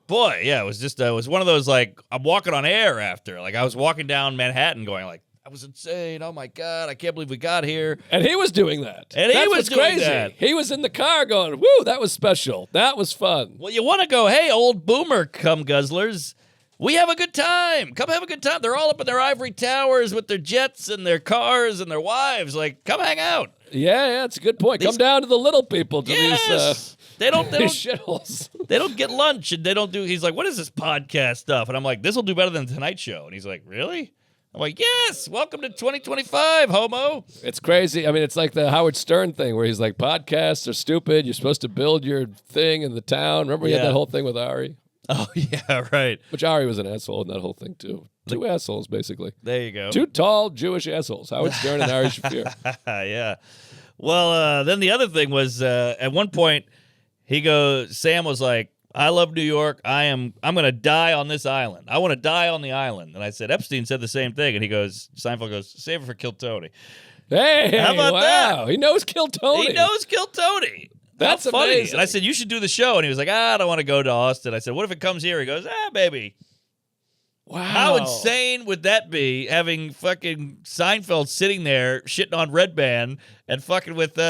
[SPEAKER 2] boy, yeah, it was just, it was one of those, like, I'm walking on air after. Like, I was walking down Manhattan going, like, I was insane. Oh, my God, I can't believe we got here.
[SPEAKER 4] And he was doing that.
[SPEAKER 2] And he
[SPEAKER 4] That's
[SPEAKER 2] was
[SPEAKER 4] what's
[SPEAKER 2] doing
[SPEAKER 4] crazy.
[SPEAKER 2] that.
[SPEAKER 4] He was in the car going, woo, that was special. That was fun.
[SPEAKER 2] Well, you want to go, hey, old boomer cum guzzlers. We have a good time. Come have a good time. They're all up in their ivory towers with their jets and their cars and their wives. Like, come hang out.
[SPEAKER 4] Yeah, it's a good point. Come down to the little people, to
[SPEAKER 2] Yes. They don't
[SPEAKER 4] these shitholes.
[SPEAKER 2] they don't get lunch and they don't do. He's like, what is this podcast stuff? And I'm like, this will do better than the Tonight Show. And he's like, really? I'm like, yes. Welcome to 2025, homo.
[SPEAKER 4] It's crazy. I mean, it's like the Howard Stern thing where he's like, podcasts are stupid. You're supposed to build your thing in the town. Remember we had
[SPEAKER 2] Yeah.
[SPEAKER 4] that whole thing with Ari?
[SPEAKER 2] Oh yeah, right.
[SPEAKER 4] Which Ari was an asshole in that whole thing, too. Two assholes, basically.
[SPEAKER 2] There you go.
[SPEAKER 4] Two tall Jewish assholes, Howard Stern and Ari Shafir.
[SPEAKER 2] Yeah. Well, then the other thing was at one point Sam was like, I love New York. I'm going to die on this island. I want to die on the island. And I said, Epstein said the same thing. And Seinfeld goes, save it for Kill Tony.
[SPEAKER 4] Hey,
[SPEAKER 2] How about
[SPEAKER 4] wow.
[SPEAKER 2] that?
[SPEAKER 4] He knows Kill Tony.
[SPEAKER 2] He knows Kill Tony.
[SPEAKER 4] That's
[SPEAKER 2] How funny.
[SPEAKER 4] amazing.
[SPEAKER 2] And I said, you should do the show. And he was like, I don't want to go to Austin. I said, what if it comes here? He goes, baby.
[SPEAKER 4] Wow.
[SPEAKER 2] How insane would that be, having fucking Seinfeld sitting there shitting on Red Band and fucking with, some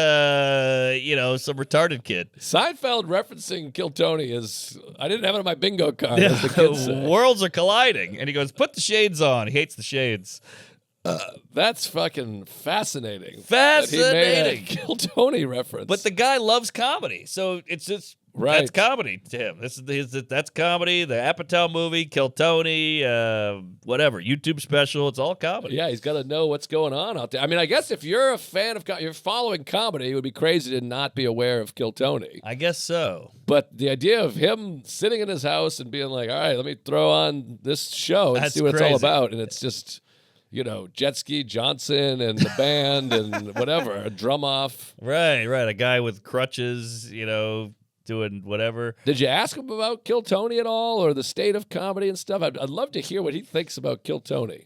[SPEAKER 2] retarded kid?
[SPEAKER 4] Seinfeld referencing Kill Tony is, I didn't have it on my bingo card, as the kids say.
[SPEAKER 2] Worlds are colliding. And he goes, put the shades on. He hates the shades.
[SPEAKER 4] That's fucking fascinating. That he made a
[SPEAKER 2] Fascinating.
[SPEAKER 4] Kill Tony reference.
[SPEAKER 2] But the guy loves comedy. So it's just,
[SPEAKER 4] Right.
[SPEAKER 2] that's comedy to him. That's comedy. The Apatow movie, Kill Tony, whatever, YouTube special. It's all comedy.
[SPEAKER 4] Yeah, he's got to know what's going on out there. I mean, I guess if you're a fan of, you're following comedy, it would be crazy to not be aware of Kill Tony.
[SPEAKER 2] I guess so.
[SPEAKER 4] But the idea of him sitting in his house and being like, all right, let me throw on this show and
[SPEAKER 2] That's
[SPEAKER 4] see what it's all
[SPEAKER 2] crazy.
[SPEAKER 4] about. And it's just, Jet Ski Johnson and the band and whatever, a drum off.
[SPEAKER 2] Right. A guy with crutches, doing whatever.
[SPEAKER 4] Did you ask him about Kill Tony at all, or the state of comedy and stuff? I'd love to hear what he thinks about Kill Tony.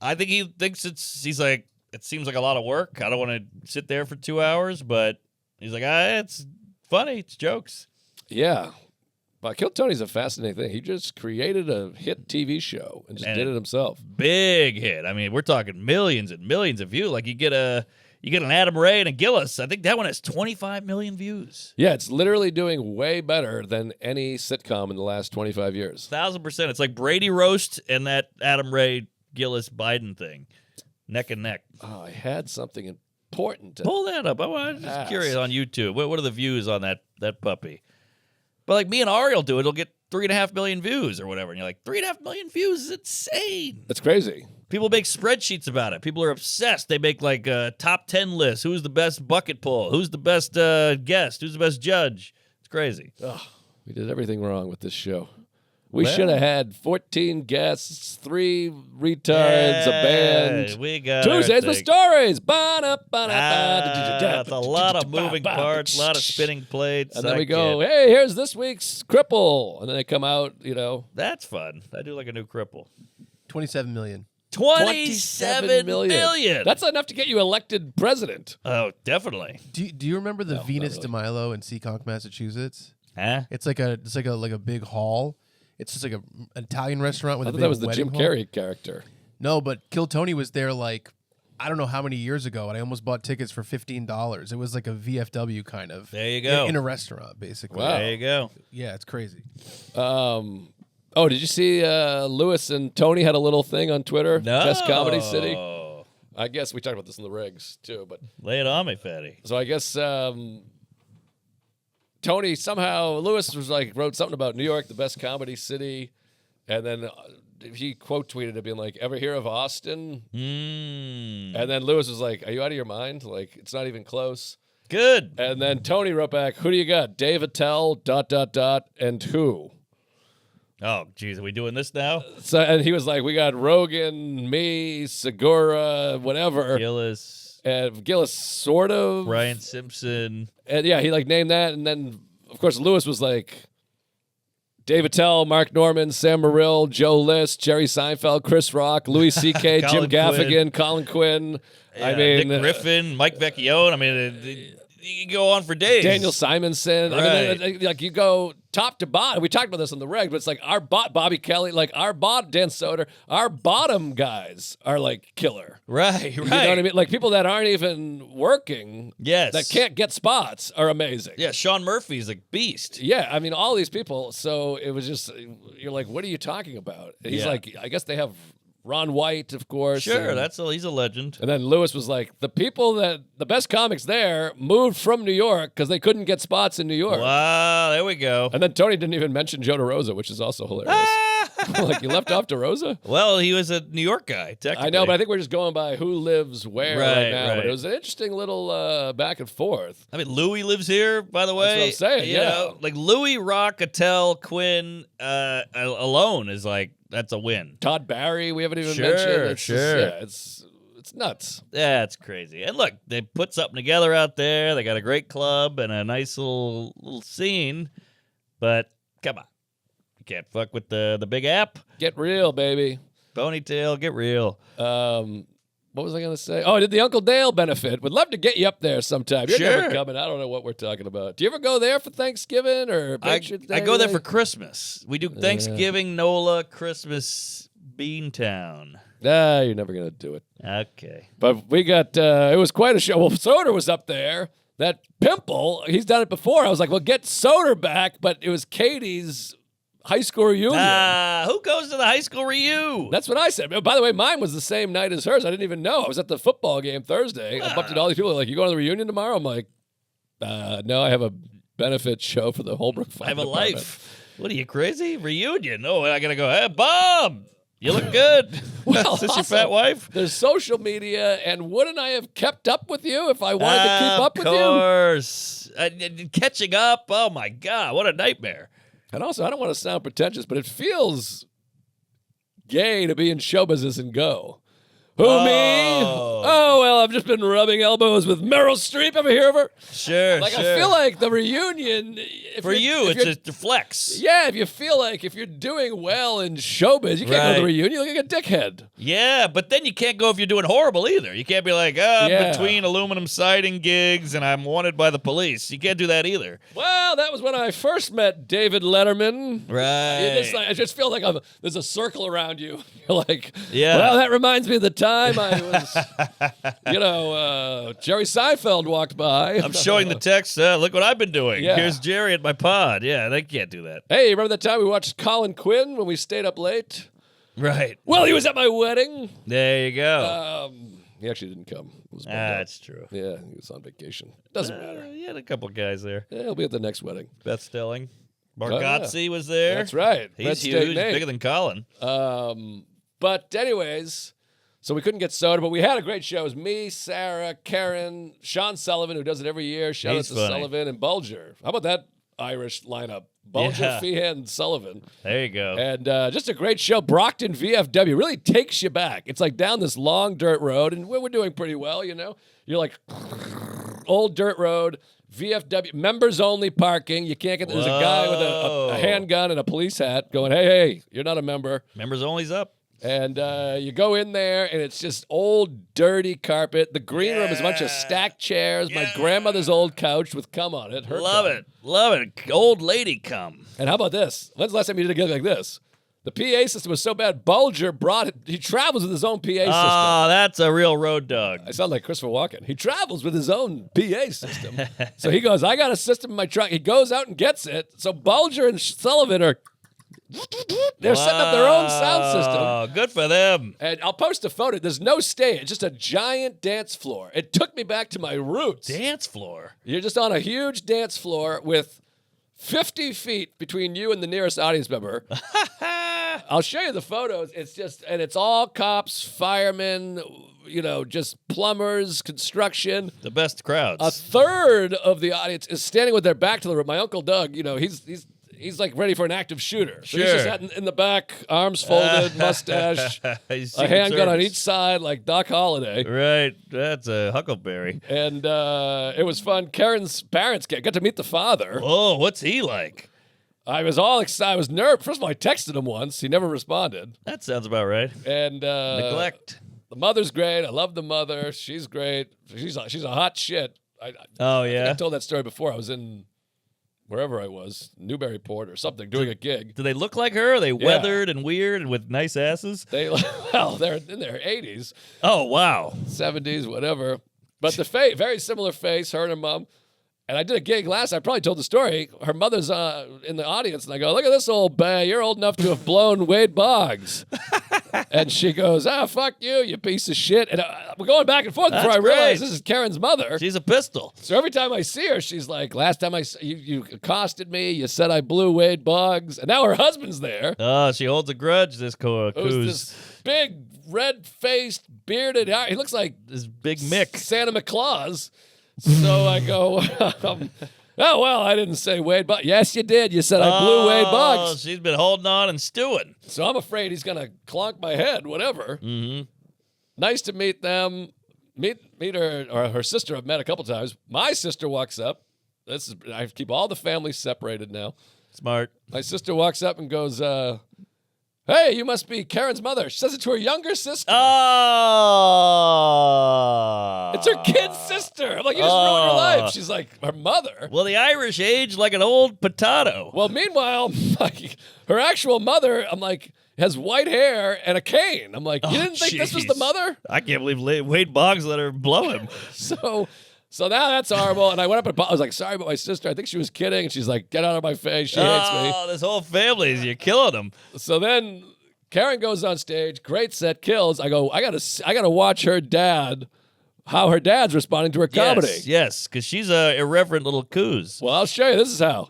[SPEAKER 2] I think he thinks he's like, it seems like a lot of work. I don't want to sit there for 2 hours, but he's like, it's funny. It's jokes.
[SPEAKER 4] Yeah. But Kill Tony's a fascinating thing. He just created a hit TV show and just did it himself.
[SPEAKER 2] Big hit. I mean, we're talking millions and millions of views. Like you get an Adam Ray and a Gillis. I think that one has 25 million views.
[SPEAKER 4] Yeah, it's literally doing way better than any sitcom in the last 25 years.
[SPEAKER 2] 1,000%. It's like Brady Roast and that Adam Ray Gillis Biden thing, neck and neck.
[SPEAKER 4] Oh, I had something important to
[SPEAKER 2] Pull that up. I'm just
[SPEAKER 4] ask.
[SPEAKER 2] curious on YouTube. What are the views on that puppy? But like me and Ari will do it. It'll get 3.5 million views or whatever. And you're like, 3.5 million views is insane.
[SPEAKER 4] That's crazy.
[SPEAKER 2] People make spreadsheets about it. People are obsessed. They make like a top 10 list. Who's the best bucket pull? Who's the best guest? Who's the best judge? It's crazy.
[SPEAKER 4] We did everything wrong with this show. We
[SPEAKER 2] Well.
[SPEAKER 4] should have had 14 guests, 3 retards, a band.
[SPEAKER 2] We got
[SPEAKER 4] Tuesdays
[SPEAKER 2] our
[SPEAKER 4] with
[SPEAKER 2] thing.
[SPEAKER 4] stories.
[SPEAKER 2] That's a lot of moving parts, a lot of spinning plates.
[SPEAKER 4] And then
[SPEAKER 2] I
[SPEAKER 4] we go,
[SPEAKER 2] get-
[SPEAKER 4] hey, here's this week's cripple. And then they come out,
[SPEAKER 2] That's fun. I do like a new cripple.
[SPEAKER 5] 27 million.
[SPEAKER 2] 27 million.
[SPEAKER 4] That's enough to get you elected president.
[SPEAKER 2] Oh, definitely.
[SPEAKER 5] Do you remember the
[SPEAKER 4] No,
[SPEAKER 5] Venus
[SPEAKER 4] not
[SPEAKER 5] de Milo in Seekonk, Massachusetts?
[SPEAKER 2] Huh?
[SPEAKER 5] It's like a big hall. It's just like an Italian restaurant with
[SPEAKER 4] I
[SPEAKER 5] a
[SPEAKER 4] thought
[SPEAKER 5] big
[SPEAKER 4] that was the
[SPEAKER 5] wedding
[SPEAKER 4] Jim
[SPEAKER 5] hall.
[SPEAKER 4] Carrey character.
[SPEAKER 5] No, but Kill Tony was there like I don't know how many years ago, and I almost bought tickets for $15. It was like a VFW kind of.
[SPEAKER 2] There you go.
[SPEAKER 5] In a restaurant, basically.
[SPEAKER 4] Wow.
[SPEAKER 2] There you go.
[SPEAKER 5] Yeah, it's crazy.
[SPEAKER 4] Did you see Lewis and Tony had a little thing on Twitter?
[SPEAKER 2] No.
[SPEAKER 4] Best Comedy City. I guess we talked about this in the regs too, but
[SPEAKER 2] Lay it on me, fatty.
[SPEAKER 4] so I guess Tony somehow Lewis was like wrote something about New York, the best comedy city, and then he quote tweeted it being like, "Ever hear of Austin?" And then Lewis was like, "Are you out of your mind? Like it's not even close."
[SPEAKER 2] Good.
[SPEAKER 4] And then Tony wrote back, "Who do you got? Dave Attell, ... and who?"
[SPEAKER 2] Oh, geez, are we doing this now?
[SPEAKER 4] So and he was like, "We got Rogan, me, Segura, whatever."
[SPEAKER 2] Gillis,
[SPEAKER 4] And Gillis sort of.
[SPEAKER 2] Brian Simpson.
[SPEAKER 4] And yeah, he like named that. And then, of course, Lewis was like, Dave Attell, Mark Norman, Sam Morrill, Joe List, Jerry Seinfeld, Chris Rock, Louis C.K., Jim
[SPEAKER 2] Colin
[SPEAKER 4] Gaffigan, Colin Quinn. I mean,
[SPEAKER 2] Nick Griffin, Mike Vecchione. I mean, you can go on for days.
[SPEAKER 4] Daniel Simonson. I mean, like you go top to bottom. We talked about this on the reg, but it's like our Bobby Kelly, like our Dan Soder, our bottom guys are like killer.
[SPEAKER 2] Right.
[SPEAKER 4] You know what I mean? Like people that aren't even working,
[SPEAKER 2] Yes.
[SPEAKER 4] that can't get spots are amazing.
[SPEAKER 2] Yeah, Sean Murphy's a beast.
[SPEAKER 4] Yeah, I mean, all these people. So it was just, you're like, what are you talking about? And he's
[SPEAKER 2] Yeah.
[SPEAKER 4] like, I guess they have Ron White, of course.
[SPEAKER 2] Sure,
[SPEAKER 4] and,
[SPEAKER 2] he's a legend.
[SPEAKER 4] and then Lewis was like, the best comics there moved from New York because they couldn't get spots in New York.
[SPEAKER 2] Wow, there we go.
[SPEAKER 4] And then Tony didn't even mention Joe DeRosa, which is also hilarious. Like, you left off DeRosa?
[SPEAKER 2] Well, he was a New York guy, technically.
[SPEAKER 4] I know, but I think we're just going by who lives where right now.
[SPEAKER 2] Right.
[SPEAKER 4] But it was an interesting little back and forth.
[SPEAKER 2] I mean, Louis lives here, by the way.
[SPEAKER 4] That's what I'm saying,
[SPEAKER 2] You
[SPEAKER 4] yeah.
[SPEAKER 2] know, like Louis, Rock, Attell, Quinn alone is like, that's a win.
[SPEAKER 4] Todd Barry, we haven't even
[SPEAKER 2] Sure,
[SPEAKER 4] mentioned. It's
[SPEAKER 2] sure.
[SPEAKER 4] Just, it's nuts.
[SPEAKER 2] Yeah, it's crazy. And look, they put something together out there. They got a great club and a nice little scene. But come on. You can't fuck with the big app.
[SPEAKER 4] Get real, baby.
[SPEAKER 2] Ponytail, get real.
[SPEAKER 4] What was I going to say? Oh, I did the Uncle Dale benefit. Would love to get you up there sometime. You're
[SPEAKER 2] Sure.
[SPEAKER 4] never coming. I don't know what we're talking about. Do you ever go there for Thanksgiving or
[SPEAKER 2] I
[SPEAKER 4] Patriot
[SPEAKER 2] go there
[SPEAKER 4] Day?
[SPEAKER 2] for Christmas. We do Thanksgiving, NOLA, Christmas, Beantown.
[SPEAKER 4] Nah, you're never going to do it.
[SPEAKER 2] Okay.
[SPEAKER 4] But we got, it was quite a show. Well, Soder was up there. That Pimple, he's done it before. I was like, well, get Soder back. But it was Katie's high school reunion.
[SPEAKER 2] Who goes to the high school reunion?
[SPEAKER 4] That's what I said. By the way, mine was the same night as hers. I didn't even know. I was at the football game Thursday. I bumped into all these people. Like, you going to the reunion tomorrow? I'm like, no, I have a benefit show for the Holbrook Fire
[SPEAKER 2] I have a
[SPEAKER 4] Department.
[SPEAKER 2] life. What are you, crazy? Reunion. Oh, I got to go, hey, Bob, you look good.
[SPEAKER 4] Well,
[SPEAKER 2] Is this your
[SPEAKER 4] also,
[SPEAKER 2] fat wife?
[SPEAKER 4] There's social media, and wouldn't I have kept up with you if I wanted to keep up with you?
[SPEAKER 2] Of course. Catching up. Oh, my God. What a nightmare.
[SPEAKER 4] And also, I don't want to sound pretentious, but it feels gay to be in show business and go. Who, me? Oh, well, I've just been rubbing elbows with Meryl Streep. Ever hear of her?
[SPEAKER 2] Sure,
[SPEAKER 4] Like,
[SPEAKER 2] sure.
[SPEAKER 4] I feel like the reunion...
[SPEAKER 2] For you, it's just a flex.
[SPEAKER 4] Yeah, if you feel like if you're doing well in showbiz, you can't go to the
[SPEAKER 2] Right.
[SPEAKER 4] reunion. You look like a dickhead.
[SPEAKER 2] Yeah, but then you can't go if you're doing horrible either. You can't be like,
[SPEAKER 4] Yeah.
[SPEAKER 2] between aluminum siding gigs and I'm wanted by the police. You can't do that either.
[SPEAKER 4] Well, that was when I first met David Letterman.
[SPEAKER 2] Right.
[SPEAKER 4] I just feel like there's a circle around you. You're like,
[SPEAKER 2] Yeah.
[SPEAKER 4] well, that reminds me of the time I was, Jerry Seinfeld walked by.
[SPEAKER 2] I'm showing the text. Look what I've been doing.
[SPEAKER 4] Yeah.
[SPEAKER 2] Here's Jerry at my pod. Yeah, they can't do that.
[SPEAKER 4] Hey, remember that time we watched Colin Quinn when we stayed up late?
[SPEAKER 2] Right.
[SPEAKER 4] Well, he was at my wedding.
[SPEAKER 2] There you go.
[SPEAKER 4] He actually didn't come. It was bummed out.
[SPEAKER 2] That's true.
[SPEAKER 4] Yeah, he was on vacation. Doesn't matter.
[SPEAKER 2] You had a couple guys there.
[SPEAKER 4] Yeah, he'll be at the next wedding.
[SPEAKER 2] Beth Stelling.
[SPEAKER 4] yeah.
[SPEAKER 2] Bargatze was there.
[SPEAKER 4] That's right. Red
[SPEAKER 2] He's
[SPEAKER 4] State
[SPEAKER 2] huge,
[SPEAKER 4] Nate.
[SPEAKER 2] bigger than Colin.
[SPEAKER 4] But anyways, so we couldn't get soda, but we had a great show. It was me, Sarah, Karen, Sean Sullivan, who does it every year. Shout
[SPEAKER 2] He's
[SPEAKER 4] out to
[SPEAKER 2] funny.
[SPEAKER 4] Sullivan and Bulger. How about that Irish lineup? Bulger,
[SPEAKER 2] Yeah.
[SPEAKER 4] Feehan, Sullivan.
[SPEAKER 2] There you go.
[SPEAKER 4] And just a great show. Brockton VFW really takes you back. It's like down this long dirt road, and we're doing pretty well, you know? You're like, old dirt road, VFW, members only parking. You can't get, there's a guy with a handgun and a police hat going, hey, you're not a member.
[SPEAKER 2] Members only's up.
[SPEAKER 4] And you go in there, and it's just old, dirty carpet. The green room is a bunch of stacked chairs. My grandmother's old couch with cum on it. Her
[SPEAKER 2] Love
[SPEAKER 4] cum.
[SPEAKER 2] it. Love it. Old lady come.
[SPEAKER 4] And how about this? When's the last time you did a gig like this? The PA system was so bad, Bulger brought it. He travels with his own PA system.
[SPEAKER 2] Oh, that's a real road dog.
[SPEAKER 4] I sound like Christopher Walken. He travels with his own PA system. So he goes, I got a system in my truck. He goes out and gets it. So Bulger and Sullivan are... They're setting up their own sound system.
[SPEAKER 2] Oh, good for them.
[SPEAKER 4] And I'll post a photo. There's no stage, just a giant dance floor. It took me back to my roots.
[SPEAKER 2] Dance floor.
[SPEAKER 4] You're just on a huge dance floor with 50 feet between you and the nearest audience member. I'll show you the photos. It's just, and it's all cops, firemen, just plumbers, construction.
[SPEAKER 2] The best crowds.
[SPEAKER 4] A third of the audience is standing with their back to the room. My Uncle Doug, he's like ready for an active shooter. So he's just
[SPEAKER 2] Sure.
[SPEAKER 4] sat in the back, arms folded, mustache,
[SPEAKER 2] He's
[SPEAKER 4] a
[SPEAKER 2] Secret
[SPEAKER 4] handgun on
[SPEAKER 2] Service.
[SPEAKER 4] each side like Doc Holliday.
[SPEAKER 2] Right. That's a huckleberry.
[SPEAKER 4] And it was fun. Karen's parents got to meet the father.
[SPEAKER 2] Oh, what's he like?
[SPEAKER 4] I was all excited. I was nervous. First of all, I texted him once. He never responded.
[SPEAKER 2] That sounds about right.
[SPEAKER 4] And
[SPEAKER 2] Neglect.
[SPEAKER 4] the mother's great. I love the mother. She's great. She's a hot shit. I think I told that story before. I was in wherever I was, Newburyport or something, doing a gig.
[SPEAKER 2] Do they look like her? Are they weathered and weird and with nice asses?
[SPEAKER 4] They're in their 80s,
[SPEAKER 2] Oh, wow.
[SPEAKER 4] 70s, whatever. But the very similar face, her and her mom. And I did a gig last. I probably told the story. Her mother's in the audience, and I go, "Look at this old bae. You're old enough to have blown Wade Boggs." And she goes, "Fuck you, you piece of shit." And we're going back and forth before I realize this is Karen's mother.
[SPEAKER 2] She's a pistol.
[SPEAKER 4] So every time I see her, she's like, "Last time you accosted me, you said I blew Wade Boggs," and now her husband's there.
[SPEAKER 2] Oh, she holds a grudge. This
[SPEAKER 4] Who's this big, red-faced, bearded. He looks like
[SPEAKER 2] this big Mick.
[SPEAKER 4] Santa McClaus. So I go, "Oh well, I didn't say Wade Boggs." "Yes, you did. You said I blew Wade Boggs."
[SPEAKER 2] She's been holding on and stewing.
[SPEAKER 4] So I'm afraid he's gonna clonk my head. Whatever.
[SPEAKER 2] Mm-hmm.
[SPEAKER 4] Nice to meet them. Meet her or her sister. I've met a couple times. My sister walks up. I keep all the families separated now.
[SPEAKER 2] Smart.
[SPEAKER 4] My sister walks up and goes, "Hey, you must be Karen's mother." She says it to her younger sister.
[SPEAKER 2] Oh.
[SPEAKER 4] It's her kid's sister. I'm like, "You just ruined her life." She's like, her mother.
[SPEAKER 2] Well, the Irish age like an old potato.
[SPEAKER 4] Well, meanwhile, her actual mother, I'm like, has white hair and a cane. I'm like, "You didn't think this was the mother?"
[SPEAKER 2] I can't believe Wade Boggs let her blow him.
[SPEAKER 4] So now that's horrible. And I went up and I was like, "Sorry about my sister. I think she was kidding." And she's like, "Get out of my face. She hates me."
[SPEAKER 2] Oh, this whole family, you're killing them.
[SPEAKER 4] So then Karen goes on stage. Great set, kills. I go, I gotta watch her dad, how her dad's responding to her comedy.
[SPEAKER 2] Yes, because she's a irreverent little coos.
[SPEAKER 4] Well, I'll show you. This is how.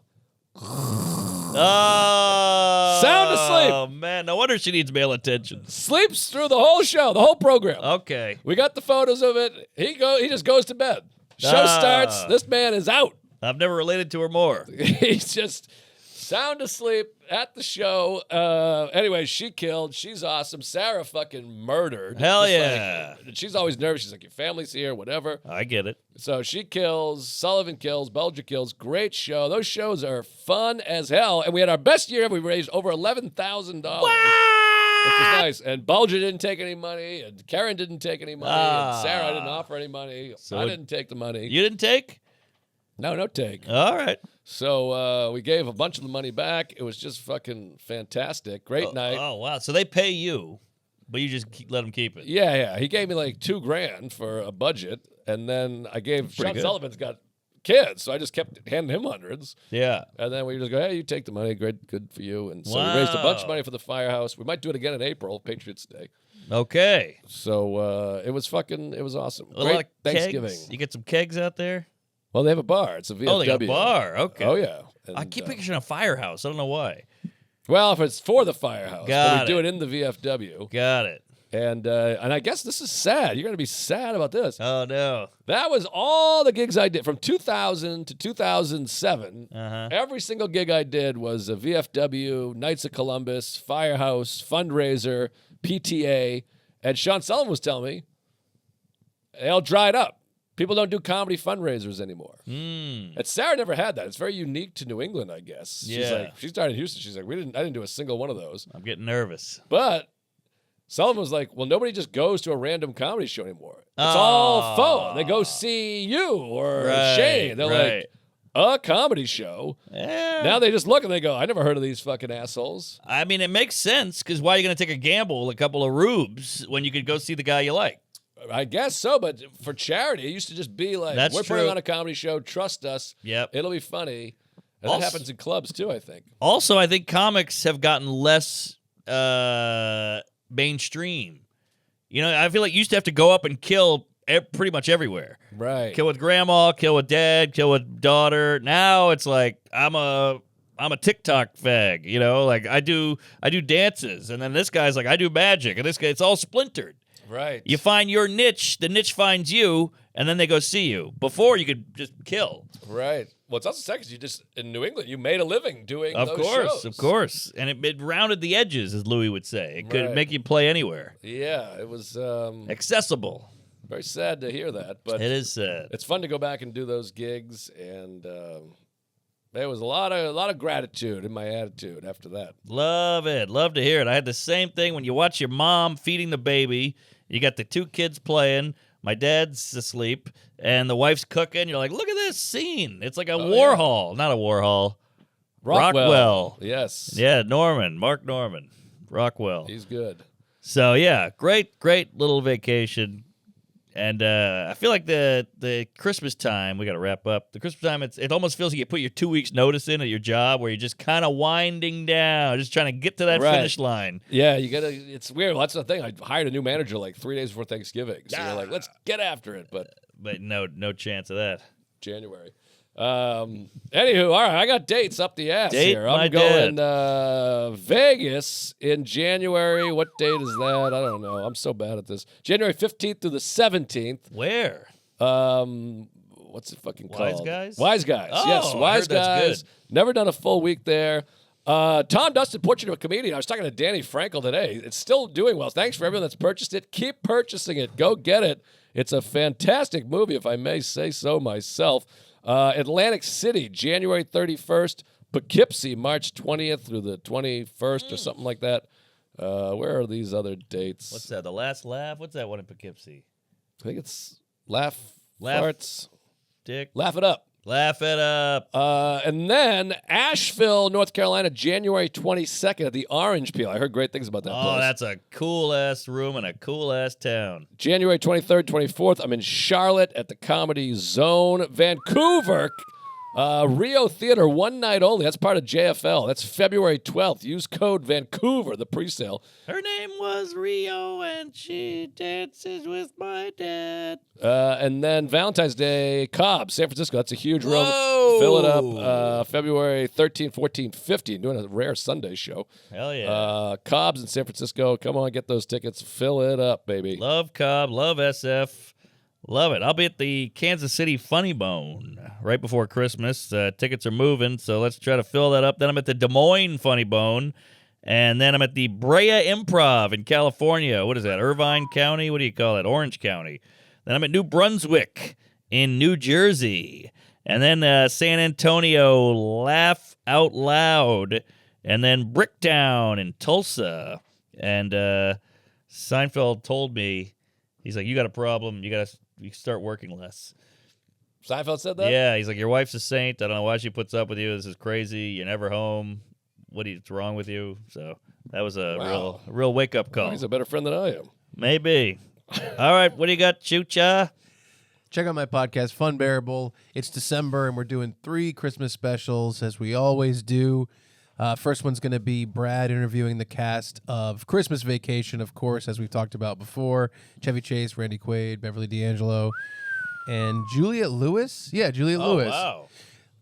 [SPEAKER 2] Oh,
[SPEAKER 4] Sound asleep.
[SPEAKER 2] Oh, man. No wonder she needs male attention.
[SPEAKER 4] Sleeps through the whole show, the whole program.
[SPEAKER 2] Okay.
[SPEAKER 4] We got the photos of it. He just goes to bed. Show starts. This man is out.
[SPEAKER 2] I've never related to her more.
[SPEAKER 4] He's just sound asleep at the show. Anyway, she killed. She's awesome. Sarah fucking murdered.
[SPEAKER 2] Hell
[SPEAKER 4] Just
[SPEAKER 2] yeah.
[SPEAKER 4] she's always nervous. She's like, "Your family's here, whatever."
[SPEAKER 2] I get it.
[SPEAKER 4] So she kills. Sullivan kills. Bulger kills. Great show. Those shows are fun as hell. And we had our best year ever. We raised over $11,000. Which was nice. And Bulger didn't take any money. And Karen didn't take any money. And Sarah didn't offer any money. So I didn't take the money.
[SPEAKER 2] You didn't take?
[SPEAKER 4] No take.
[SPEAKER 2] All right.
[SPEAKER 4] So we gave a bunch of the money back. It was just fucking fantastic. Great night.
[SPEAKER 2] Oh, wow. So they pay you, but you just let them keep it.
[SPEAKER 4] Yeah. He gave me like $2,000 for a budget. And then I gave Sean
[SPEAKER 2] good.
[SPEAKER 4] Sullivan's got kids. So I just kept handing him hundreds.
[SPEAKER 2] Yeah.
[SPEAKER 4] And then we just go, "Hey, you take the money. Great, good for you." And so we raised a bunch of money for the firehouse. We might do it again in April, Patriots Day.
[SPEAKER 2] Okay.
[SPEAKER 4] So it was awesome.
[SPEAKER 2] A lot
[SPEAKER 4] Great
[SPEAKER 2] of
[SPEAKER 4] Thanksgiving.
[SPEAKER 2] kegs. You get some kegs out there?
[SPEAKER 4] Well, they have a bar. It's a VFW.
[SPEAKER 2] Oh, they got a bar. Okay.
[SPEAKER 4] Oh, yeah. And,
[SPEAKER 2] I keep picturing a firehouse. I don't know why.
[SPEAKER 4] well, if it's for the firehouse,
[SPEAKER 2] Got
[SPEAKER 4] but we
[SPEAKER 2] it.
[SPEAKER 4] do it in the VFW.
[SPEAKER 2] Got it.
[SPEAKER 4] And I guess this is sad. You're going to be sad about this.
[SPEAKER 2] Oh, no.
[SPEAKER 4] That was all the gigs I did from 2000 to 2007.
[SPEAKER 2] Uh-huh.
[SPEAKER 4] Every single gig I did was a VFW, Knights of Columbus, Firehouse, fundraiser, PTA. And Sean Sullivan was telling me they all dried up. People don't do comedy fundraisers anymore. And Sarah never had that. It's very unique to New England, I guess. She's
[SPEAKER 2] Yeah.
[SPEAKER 4] like, she started in Houston. She's like, I didn't do a single one of those.
[SPEAKER 2] I'm getting nervous.
[SPEAKER 4] But Sullivan was like, well, nobody just goes to a random comedy show anymore. It's all phone. They go see you or Shane. They're like, a comedy show.
[SPEAKER 2] Yeah.
[SPEAKER 4] Now they just look and they go, I never heard of these fucking assholes.
[SPEAKER 2] I mean, it makes sense because why are you going to take a gamble, a couple of rubes, when you could go see the guy you like?
[SPEAKER 4] I guess so, but for charity, it used to just be like,
[SPEAKER 2] That's
[SPEAKER 4] we're
[SPEAKER 2] true.
[SPEAKER 4] putting on a comedy show. Trust us.
[SPEAKER 2] Yep.
[SPEAKER 4] It'll be funny. And
[SPEAKER 2] Also-
[SPEAKER 4] that happens in clubs too, I think.
[SPEAKER 2] Also, I think comics have gotten less mainstream. You know, I feel like you used to have to go up and kill pretty much everywhere.
[SPEAKER 4] Right.
[SPEAKER 2] Kill with grandma, kill with dad, kill with daughter. Now it's like I'm a TikTok fag, you know, like I do dances, and then this guy's like I do magic, and this guy, it's all splintered.
[SPEAKER 4] Right.
[SPEAKER 2] You find your niche, the niche finds you, and then they go see you. Before you could just kill.
[SPEAKER 4] Right. Well, it's also sad because you just, in New England, you made a living doing
[SPEAKER 2] Of
[SPEAKER 4] those
[SPEAKER 2] course,
[SPEAKER 4] shows.
[SPEAKER 2] of course. And it rounded the edges, as Louis would say. It could
[SPEAKER 4] Right.
[SPEAKER 2] make you play anywhere.
[SPEAKER 4] Yeah, it was
[SPEAKER 2] Accessible.
[SPEAKER 4] very sad to hear that. But
[SPEAKER 2] It is sad.
[SPEAKER 4] it's fun to go back and do those gigs. And There was a lot of gratitude in my attitude after that.
[SPEAKER 2] Love it. Love to hear it. I had the same thing when you watch your mom feeding the baby. You got the 2 kids playing. My dad's asleep, and the wife's cooking. You're like, look at this scene. It's like a Warhol. Not a Warhol. Rockwell.
[SPEAKER 4] Yes.
[SPEAKER 2] Yeah, Mark Norman. Rockwell.
[SPEAKER 4] He's good.
[SPEAKER 2] So, yeah, great little vacation. And I feel like the Christmas time, we got to wrap up. The Christmas time, it almost feels like you put your 2 weeks notice in at your job where you're just kind of winding down, just trying to get to that finish line.
[SPEAKER 4] Yeah, it's weird. Well, that's the thing. I hired a new manager like 3 days before Thanksgiving. So you're like, let's get after it. But
[SPEAKER 2] no chance of that.
[SPEAKER 4] January. Anywho, all right, I got dates up the ass here. I'm going Vegas in January. What date is that? I don't know. I'm so bad at this. January 15th through the 17th.
[SPEAKER 2] Where?
[SPEAKER 4] What's it fucking called?
[SPEAKER 2] Wise Guys?
[SPEAKER 4] Wise Guys.
[SPEAKER 2] Oh,
[SPEAKER 4] yes,
[SPEAKER 2] I
[SPEAKER 4] Wise
[SPEAKER 2] heard that's
[SPEAKER 4] Guys.
[SPEAKER 2] good.
[SPEAKER 4] Never done a full week there. Tom Dustin, Portrait of a Comedian. I was talking to Danny Frankel today. It's still doing well. Thanks for everyone that's purchased it. Keep purchasing it. Go get it. It's a fantastic movie, if I may say so myself. Atlantic City, January 31st. Poughkeepsie, March 20th through the 21st or something like that. Where are these other dates?
[SPEAKER 2] What's that? The Last Laugh? What's that one in Poughkeepsie?
[SPEAKER 4] I think it's Laugh Farts.
[SPEAKER 2] Dick.
[SPEAKER 4] Laugh It Up.
[SPEAKER 2] Laugh it up.
[SPEAKER 4] And then Asheville, North Carolina, January 22nd at the Orange Peel. I heard great things about that place.
[SPEAKER 2] Oh, that's a cool-ass room in a cool-ass town.
[SPEAKER 4] January 23rd, 24th, I'm in Charlotte at the Comedy Zone. Vancouver, Rio Theater, one night only. That's part of JFL. That's February 12th. Use code Vancouver, the presale.
[SPEAKER 2] Her name was Rio, and she dances with my dad.
[SPEAKER 4] And then Valentine's Day, Cobb, San Francisco. That's a huge room.
[SPEAKER 2] Whoa.
[SPEAKER 4] Fill it up. February 13, 14, 15. Doing a rare Sunday show.
[SPEAKER 2] Hell yeah.
[SPEAKER 4] Cobb's in San Francisco. Come on, get those tickets. Fill it up, baby.
[SPEAKER 2] Love Cobb. Love SF. Love it. I'll be at the Kansas City Funny Bone right before Christmas. Tickets are moving, so let's try to fill that up. Then I'm at the Des Moines Funny Bone. And then I'm at the Brea Improv in California. What is that? Irvine County? What do you call it? Orange County. Then I'm at New Brunswick in New Jersey. And then San Antonio Laugh Out Loud. And then Bricktown in Tulsa. And Seinfeld told me, he's like, you got a problem. You start working less.
[SPEAKER 4] Seinfeld said that?
[SPEAKER 2] Yeah, he's like, your wife's a saint. I don't know why she puts up with you. This is crazy. You're never home. What's wrong with you? So that was a real wake-up call.
[SPEAKER 4] Oh, he's a better friend than I am.
[SPEAKER 2] Maybe. All right, what do you got, Chucha?
[SPEAKER 5] Check out my podcast, Fun Bearable. It's December, and we're doing 3 Christmas specials, as we always do. First one's going to be Brad interviewing the cast of Christmas Vacation, of course, as we've talked about before. Chevy Chase, Randy Quaid, Beverly D'Angelo, and Juliette Lewis. Yeah, Juliette Lewis.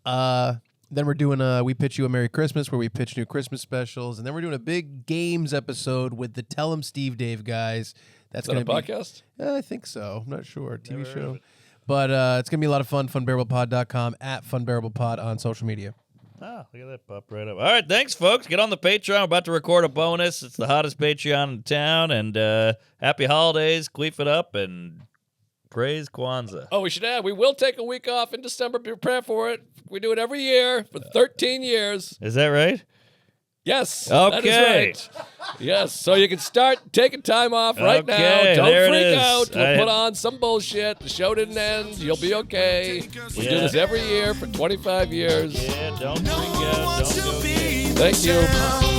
[SPEAKER 2] Wow.
[SPEAKER 5] Then we're doing We Pitch You a Merry Christmas, where we pitch new Christmas specials. And then we're doing a big games episode with the Tell 'em Steve Dave guys. That's
[SPEAKER 4] Is that
[SPEAKER 5] going
[SPEAKER 4] a
[SPEAKER 5] to be
[SPEAKER 4] podcast?
[SPEAKER 5] I think so. I'm not sure. TV
[SPEAKER 2] Never heard
[SPEAKER 5] show.
[SPEAKER 2] of it.
[SPEAKER 5] But it's going to be a lot of fun. FunBearablePod.com, at FunBearablePod on social media.
[SPEAKER 2] Oh, look at that pop right up. All right, thanks, folks. Get on the Patreon. We're about to record a bonus. It's the hottest Patreon in town. And happy holidays. Queef it up and praise Kwanzaa.
[SPEAKER 4] Oh, we should add, we will take a week off in December. Be prepared for it. We do it every year for 13 years.
[SPEAKER 2] Is that right?
[SPEAKER 4] Yes.
[SPEAKER 2] Okay.
[SPEAKER 4] That is right. Yes. So you can start taking time off right now.
[SPEAKER 2] Okay,
[SPEAKER 4] Don't
[SPEAKER 2] there it
[SPEAKER 4] freak
[SPEAKER 2] is.
[SPEAKER 4] out. We'll put on some bullshit. The show didn't end. You'll be okay. We do
[SPEAKER 2] Yeah.
[SPEAKER 4] this every year for 25 years.
[SPEAKER 2] Yeah, don't
[SPEAKER 3] No
[SPEAKER 2] freak
[SPEAKER 3] one
[SPEAKER 2] out.
[SPEAKER 3] wants
[SPEAKER 2] Don't
[SPEAKER 3] to
[SPEAKER 2] go
[SPEAKER 3] be
[SPEAKER 2] get it.
[SPEAKER 3] the
[SPEAKER 4] Thank you.
[SPEAKER 3] town.